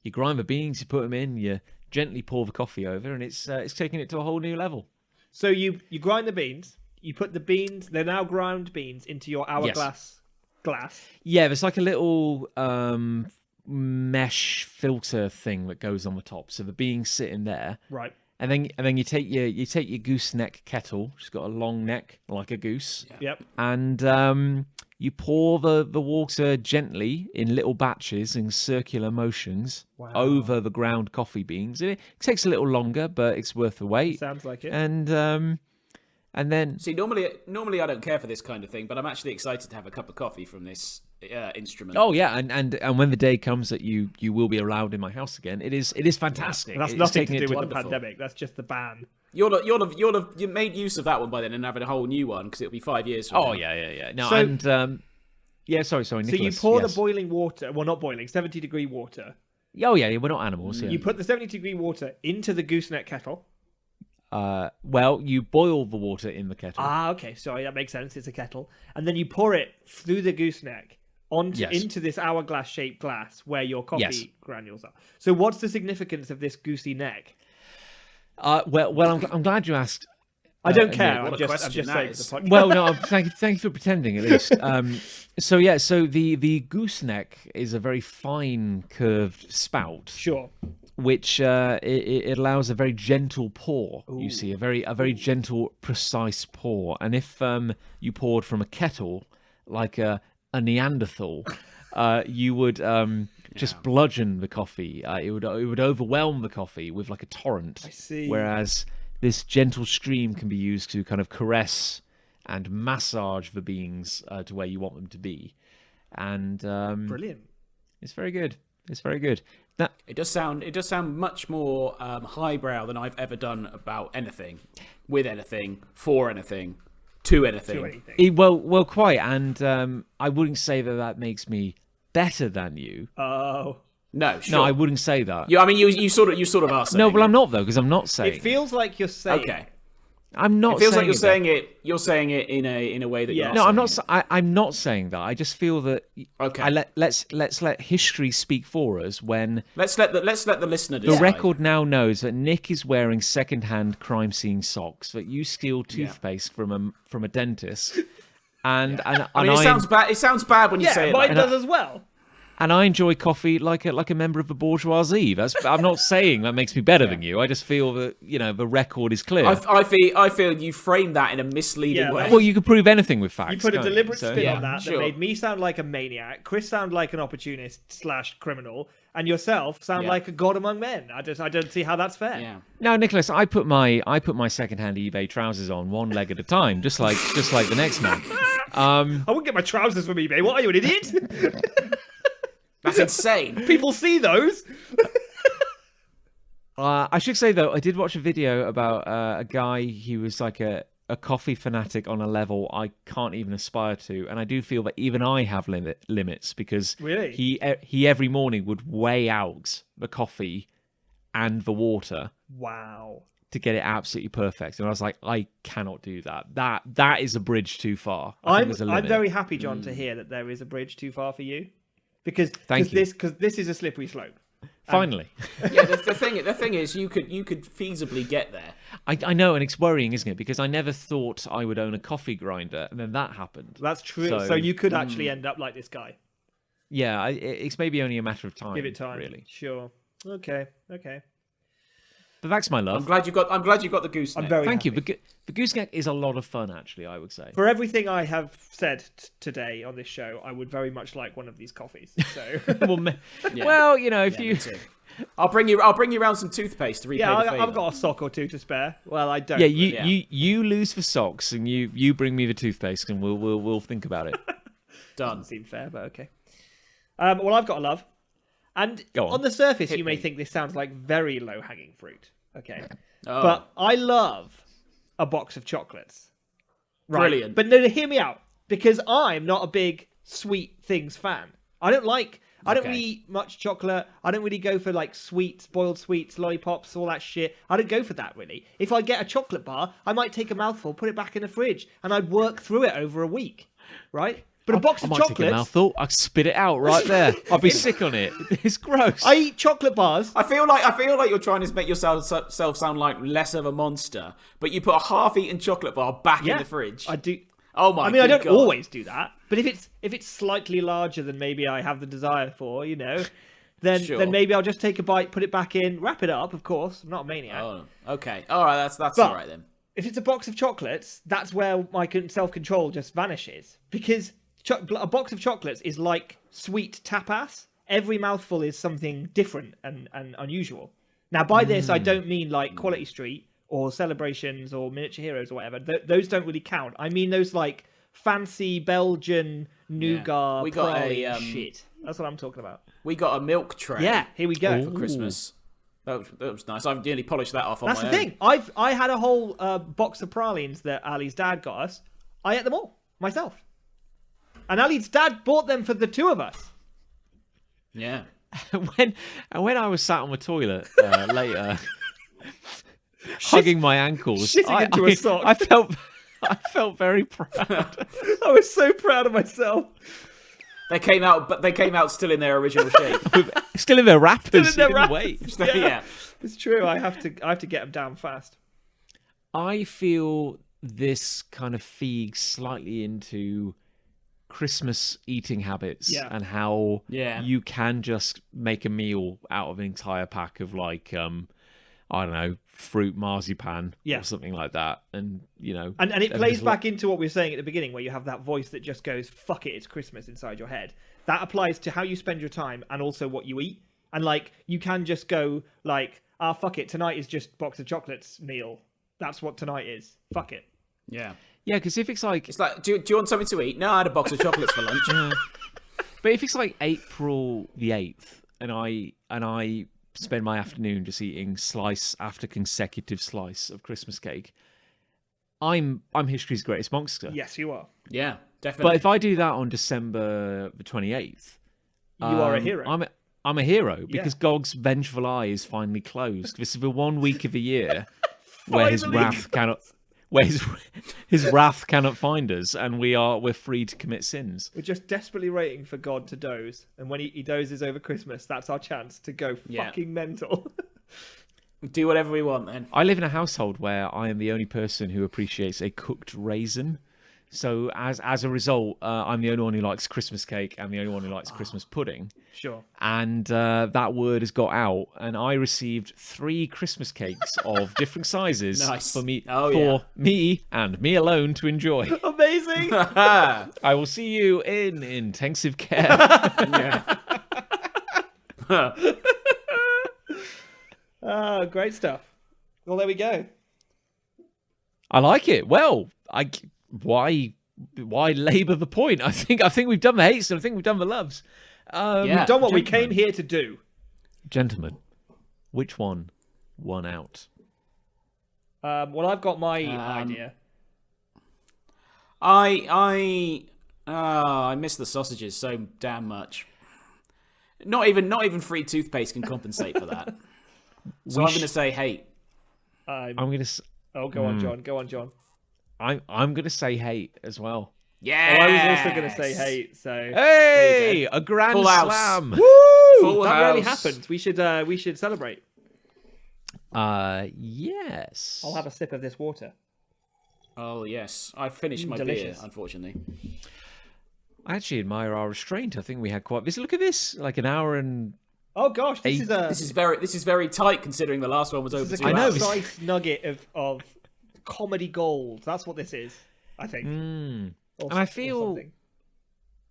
Speaker 2: you grind the beans, you put them in, you gently pour the coffee over, and it's taking it to a whole new level.
Speaker 3: So you grind the beans. You put the beans, they're now ground beans, into your hourglass glass.
Speaker 2: Yeah, there's like a little mesh filter thing that goes on the top. So the beans sit in there.
Speaker 3: Right.
Speaker 2: And then you take your gooseneck kettle, which has got a long neck like a goose.
Speaker 3: Yep.
Speaker 2: And you pour the water gently in little batches in circular motions over the ground coffee beans. It takes a little longer, but it's worth the wait.
Speaker 3: Sounds like it.
Speaker 2: And then
Speaker 4: See, normally I don't care for this kind of thing, but I'm actually excited to have a cup of coffee from this instrument.
Speaker 2: oh yeah, and when the day comes that you will be allowed in my house again, it is fantastic.
Speaker 3: And that's
Speaker 2: It's
Speaker 3: nothing to
Speaker 2: taking
Speaker 3: do
Speaker 2: it
Speaker 3: with the
Speaker 4: wonderful.
Speaker 3: pandemic. That's just the ban.
Speaker 4: You made use of that one by then and having a whole new one because it'll be 5 years from now.
Speaker 2: Oh yeah. No,
Speaker 3: So-
Speaker 2: and yeah, sorry, Nicholas.
Speaker 3: So you pour
Speaker 2: yes.
Speaker 3: the boiling water, well, not boiling, 70-degree water.
Speaker 2: Oh yeah, we're not animals. Yeah.
Speaker 3: You put the 70-degree water into the gooseneck kettle.
Speaker 2: Well, you boil the water in the kettle.
Speaker 3: Ah, okay. Sorry, that makes sense. It's a kettle. And then you pour it through the gooseneck into this hourglass-shaped glass where your coffee granules are. So what's the significance of this goosey neck?
Speaker 2: Well, I'm glad you asked.
Speaker 3: I don't care.
Speaker 4: what
Speaker 3: I'm
Speaker 4: a
Speaker 3: just
Speaker 4: question
Speaker 3: saying
Speaker 4: that
Speaker 3: for
Speaker 4: is.
Speaker 3: the podcast.
Speaker 2: Well, no, thank you for pretending at least. So the gooseneck is a very fine curved spout,
Speaker 3: Sure.
Speaker 2: which it allows a very gentle pour. You see, a very gentle, precise pour. And if you poured from a kettle like a Neanderthal, you would just bludgeon the coffee. It would overwhelm the coffee with like a torrent.
Speaker 3: I see.
Speaker 2: Whereas this gentle stream can be used to kind of caress and massage the beans to where you want them to be. And
Speaker 3: Brilliant.
Speaker 2: it's very good. It's very good. That,
Speaker 4: It does sound much more highbrow than I've ever done about anything, with anything, for anything, to anything.
Speaker 3: Do anything.
Speaker 2: well, quite. And I wouldn't say that makes me better than you.
Speaker 3: Oh.
Speaker 4: No, sure.
Speaker 2: No, I wouldn't say that.
Speaker 4: I mean, you sort of are saying.
Speaker 2: No, but
Speaker 4: it.
Speaker 2: I'm not though, because I'm not saying.
Speaker 3: It feels like you're saying.
Speaker 4: Okay.
Speaker 2: I'm not.
Speaker 4: It feels like you're
Speaker 2: that.
Speaker 4: saying it. You're saying it in a way that
Speaker 3: Yeah.
Speaker 4: you're
Speaker 2: No,
Speaker 4: not
Speaker 2: I'm not.
Speaker 4: saying
Speaker 2: I'm not saying that. I just feel that.
Speaker 4: Okay.
Speaker 2: Let's let history speak for us. When
Speaker 4: it. Let's let the listener
Speaker 2: the
Speaker 4: decide.
Speaker 2: record now knows that Nick is wearing second-hand crime scene socks, that you steal toothpaste from a dentist, and
Speaker 4: I mean, it sounds bad. It sounds bad when you say
Speaker 3: Yeah,
Speaker 4: it.
Speaker 3: mine
Speaker 4: Like
Speaker 3: does as well.
Speaker 2: and I enjoy coffee like a member of the bourgeoisie. I'm not saying that makes me better than you. I just feel that the record is clear.
Speaker 4: I feel you framed that in a misleading
Speaker 3: Yeah,
Speaker 4: way.
Speaker 2: Well, you can prove anything with facts.
Speaker 3: You put a
Speaker 2: can't
Speaker 3: deliberate
Speaker 2: So-
Speaker 3: spin
Speaker 4: Yeah,
Speaker 3: on that
Speaker 4: sure.
Speaker 3: that made me sound like a maniac, Chris sound like an opportunist / criminal, and yourself sound
Speaker 4: Yeah.
Speaker 3: like a god among men. I don't see how that's fair.
Speaker 4: yeah.
Speaker 2: No, Nicholas, I put my second-hand eBay trousers on one leg at a time, just like the next man.
Speaker 3: I wouldn't get my trousers from eBay. What are you, an idiot?
Speaker 4: That's insane.
Speaker 3: People see those.
Speaker 2: I should say though, I did watch a video about a guy. He was like a coffee fanatic on a level I can't even aspire to, and I do feel that even I have limits because
Speaker 3: Really?
Speaker 2: he every morning would weigh out the coffee and the water
Speaker 3: Wow.
Speaker 2: to get it absolutely perfect, and I was like, I cannot do that. That is a bridge too far. I think
Speaker 3: I'm
Speaker 2: there's a limit.
Speaker 3: very happy, John, to hear that there is a bridge too far for you, because
Speaker 2: Thank you.
Speaker 3: this is a slippery slope.
Speaker 2: Finally.
Speaker 4: Yeah. The thing is, you could feasibly get there.
Speaker 2: I know, and it's worrying, isn't it? Because I never thought I would own a coffee grinder, and then that happened.
Speaker 3: That's true.
Speaker 2: So-
Speaker 3: So you could actually end up like this guy.
Speaker 2: Yeah, it's maybe only a matter of time.
Speaker 3: Give it time.
Speaker 2: really.
Speaker 3: Sure. Okay.
Speaker 2: But that's my love.
Speaker 4: I'm glad you got the gooseneck.
Speaker 3: I'm very
Speaker 2: Thank you.
Speaker 3: happy.
Speaker 2: The gooseneck is a lot of fun, actually, I would say.
Speaker 3: For everything I have said today on this show, I would very much like one of these coffees. So
Speaker 2: Well, you know, if
Speaker 4: Me
Speaker 2: you...
Speaker 4: too. I'll bring you around some toothpaste to repay the favour.
Speaker 3: I've got a sock or two to spare. Well, I don't.
Speaker 2: Yeah,
Speaker 3: but
Speaker 2: you lose for socks, and you bring me the toothpaste, and we'll think about it.
Speaker 4: Done.
Speaker 3: doesn't seem fair, but okay. Well, I've got a love, and
Speaker 2: Go on.
Speaker 3: on the surface,
Speaker 4: Hit
Speaker 3: you may
Speaker 4: me.
Speaker 3: think this sounds like very low-hanging fruit. Okay,
Speaker 4: Oh.
Speaker 3: but I love a box of chocolates. Right?
Speaker 4: Brilliant.
Speaker 3: But no, hear me out, because I'm not a big sweet things fan. I don't
Speaker 4: Okay.
Speaker 3: really eat much chocolate. I don't really go for like sweets, boiled sweets, lollipops, all that shit. I don't go for that really. If I get a chocolate bar, I might take a mouthful, put it back in the fridge, and I'd work through it over a week, right? But a box
Speaker 2: I
Speaker 3: of
Speaker 2: might take a
Speaker 3: chocolates,
Speaker 2: mouthful. I'd spit it out right there. I'll be sick on it. It's gross.
Speaker 3: I eat chocolate bars.
Speaker 4: I feel like you're trying to make yourself sound like less of a monster, but you put a half-eaten chocolate bar back in the fridge.
Speaker 3: I do.
Speaker 4: Oh my!
Speaker 3: I mean, I don't
Speaker 4: God.
Speaker 3: always do that, but if it's slightly larger than maybe I have the desire for, then
Speaker 4: Sure.
Speaker 3: then maybe I'll just take a bite, put it back in, wrap it up. Of course, I'm not a maniac.
Speaker 4: Oh, okay. All right, that's
Speaker 3: But
Speaker 4: all right then.
Speaker 3: if it's a box of chocolates, that's where my self-control just vanishes, because a box of chocolates is like sweet tapas. Every mouthful is something different and unusual. Now, by this, I don't mean like Quality Street or Celebrations or Miniature Heroes or whatever. Those don't really count. I mean those like fancy Belgian nougat
Speaker 4: We got
Speaker 3: praline shit. That's what I'm talking about.
Speaker 4: We got a milk tray.
Speaker 3: Yeah, here we go.
Speaker 4: For Christmas. That was nice. I've nearly polished that off on
Speaker 3: That's
Speaker 4: my
Speaker 3: the
Speaker 4: own.
Speaker 3: thing. I had a whole box of pralines that Ali's dad got us. I ate them all myself. And Ali's dad bought them for the two of us.
Speaker 4: Yeah.
Speaker 2: when I was sat on the toilet later, hugging my ankles,
Speaker 3: shitting into a sock.
Speaker 2: I felt very proud.
Speaker 3: I was so proud of myself.
Speaker 4: They came out still in their original shape.
Speaker 2: Still in their wrappers.
Speaker 3: Still in their
Speaker 2: didn't
Speaker 3: wrappers.
Speaker 2: wait.
Speaker 4: Yeah.
Speaker 3: It's true. I have to get them down fast.
Speaker 2: I feel this kind of feeds slightly into Christmas eating habits and how you can just make a meal out of an entire pack of like I don't know, fruit marzipan or something like that, and
Speaker 3: and it plays back into what we were saying at the beginning, where you have that voice that just goes "fuck it, it's Christmas" inside your head. That applies to how you spend your time and also what you eat. And like you can just go like, fuck it, tonight is just box of chocolates meal. That's what tonight is. Fuck it.
Speaker 4: Yeah.
Speaker 2: Yeah, because if it's like,
Speaker 4: do you want something to eat? No, I had a box of chocolates for lunch.
Speaker 2: But if it's like April the 8th, and I spend my afternoon just eating slice after consecutive slice of Christmas cake, I'm history's greatest monster.
Speaker 3: Yes, you are.
Speaker 4: Yeah, definitely.
Speaker 2: But if I do that on December the 28th,
Speaker 3: You are a hero.
Speaker 2: I'm a hero because Gog's vengeful eye is finally closed. This is the 1 week of the year where his wrath cannot. Where his wrath cannot find us, and we're free to commit sins.
Speaker 3: We're just desperately waiting for God to doze, and when he dozes over Christmas, that's our chance to go fucking mental.
Speaker 4: Do whatever we want then.
Speaker 2: I live in a household where I am the only person who appreciates a cooked raisin. So as a result, I'm the only one who likes Christmas cake and the only one who likes Christmas pudding.
Speaker 3: Sure.
Speaker 2: And that word has got out, and I received 3 Christmas cakes of different sizes for me me and me alone to enjoy.
Speaker 3: Amazing.
Speaker 2: I will see you in intensive care.
Speaker 3: Great stuff. Well, there we go.
Speaker 2: I like it. Well, why labour the point? I think we've done the hates and I think we've done the loves.
Speaker 3: We've done what we came here to do.
Speaker 2: Gentlemen, which one won out?
Speaker 3: Well, I've got my idea.
Speaker 4: I miss the sausages so damn much. Not even free toothpaste can compensate for that. So I'm going to say hate.
Speaker 2: I'm going to.
Speaker 3: Oh, go on, John. Go on, John.
Speaker 2: I'm going to say hate as well.
Speaker 4: Yeah.
Speaker 3: Oh, I was also going to say hate. So
Speaker 2: hey, a grand
Speaker 4: Full house.
Speaker 2: slam.
Speaker 3: Woo!
Speaker 4: Full
Speaker 3: that
Speaker 4: house.
Speaker 3: really happened. We should celebrate.
Speaker 2: Yes.
Speaker 3: I'll have a sip of this water.
Speaker 4: Oh yes, I finished my
Speaker 3: delicious.
Speaker 4: beer. Unfortunately.
Speaker 2: I actually admire our restraint. I think we had quite. Look at this, like an hour and
Speaker 3: Oh gosh, this
Speaker 2: Eight.
Speaker 3: is
Speaker 4: This is very tight considering the last one was over 2
Speaker 3: a
Speaker 4: hours.
Speaker 3: concise nugget of comedy gold. That's what this is, I think.
Speaker 2: And
Speaker 3: Or
Speaker 2: I feel
Speaker 3: something.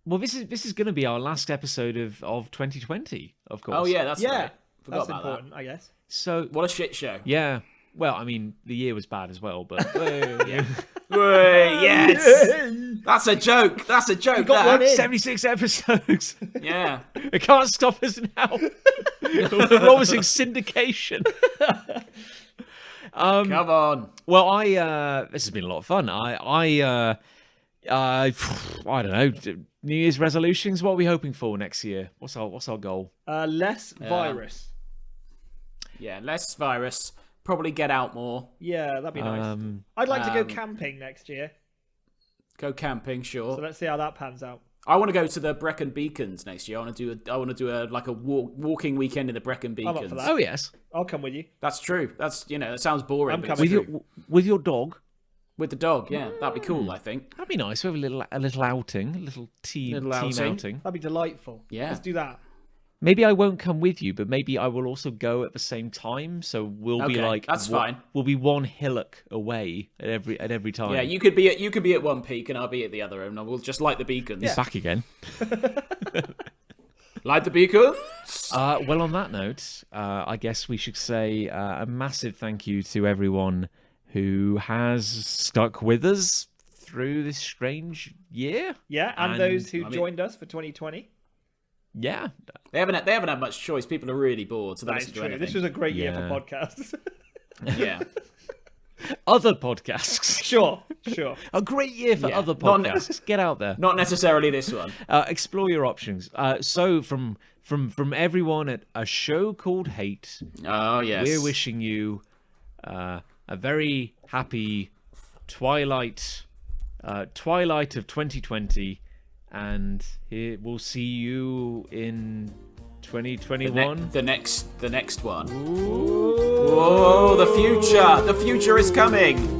Speaker 2: well, this is going to be our last episode of 2020, of course.
Speaker 4: Oh yeah, that's right. Forgot
Speaker 3: that's
Speaker 4: about
Speaker 3: important, I guess.
Speaker 2: So
Speaker 4: that. What a shit show.
Speaker 2: yeah. Well, I mean, the year was bad as well, but
Speaker 4: Yeah. Whey, yes. That's a joke. That's a joke.
Speaker 3: got
Speaker 4: that.
Speaker 3: one in.
Speaker 2: 76 episodes.
Speaker 4: Yeah.
Speaker 2: It can't stop us now. We're almost in syndication.
Speaker 4: Come on.
Speaker 2: Well, this has been a lot of fun. I don't know. New Year's resolutions. What are we hoping for next year? What's our goal?
Speaker 3: Less virus.
Speaker 4: Yeah, less virus. Probably get out more.
Speaker 3: Yeah, that'd be nice. I'd like to go camping next year.
Speaker 4: Go camping, sure.
Speaker 3: So let's see how that pans out.
Speaker 4: I want to go to the Brecon Beacons next year. I want to do a walking weekend in the Brecon
Speaker 3: I'm up
Speaker 4: Beacons.
Speaker 3: for that.
Speaker 2: Oh yes,
Speaker 3: I'll come with you.
Speaker 4: That's true. That sounds boring.
Speaker 3: I'm
Speaker 4: but it's
Speaker 3: coming.
Speaker 4: true.
Speaker 2: with your dog.
Speaker 4: With the dog, yeah, that'd be cool. I think.
Speaker 2: That'd be nice. We have a little outing, a little team outing.
Speaker 3: That'd be delightful.
Speaker 4: Yeah.
Speaker 3: Let's do that.
Speaker 2: Maybe I won't come with you, but maybe I will also go at the same time. So we'll be
Speaker 4: Okay,
Speaker 2: like
Speaker 4: that's fine.
Speaker 2: We'll be one hillock away at every time.
Speaker 4: Yeah, you could be at one peak and I'll be at the other, and we'll just light the beacons.
Speaker 2: He's back again.
Speaker 4: Light the beacons.
Speaker 2: Well, on that note, I guess we should say a massive thank you to everyone who has stuck with us through this strange year.
Speaker 3: Yeah, and those who joined us for 2020.
Speaker 2: Yeah.
Speaker 4: They haven't had much choice. People are really bored, so they
Speaker 3: That is
Speaker 4: listen to
Speaker 3: true.
Speaker 4: anything.
Speaker 3: This was a great year for
Speaker 2: Yeah.
Speaker 3: podcasts.
Speaker 4: Yeah.
Speaker 2: Other podcasts.
Speaker 3: Sure.
Speaker 2: A great year for
Speaker 4: Yeah.
Speaker 2: other
Speaker 4: Not-
Speaker 2: podcasts. Get out there.
Speaker 4: Not necessarily this one.
Speaker 2: Explore your options. So from everyone at a show called Hate,
Speaker 4: Oh yes.
Speaker 2: we're wishing you a very happy twilight of 2020, and here we'll see you in 2021.
Speaker 4: The next one. Whoa, the future is coming.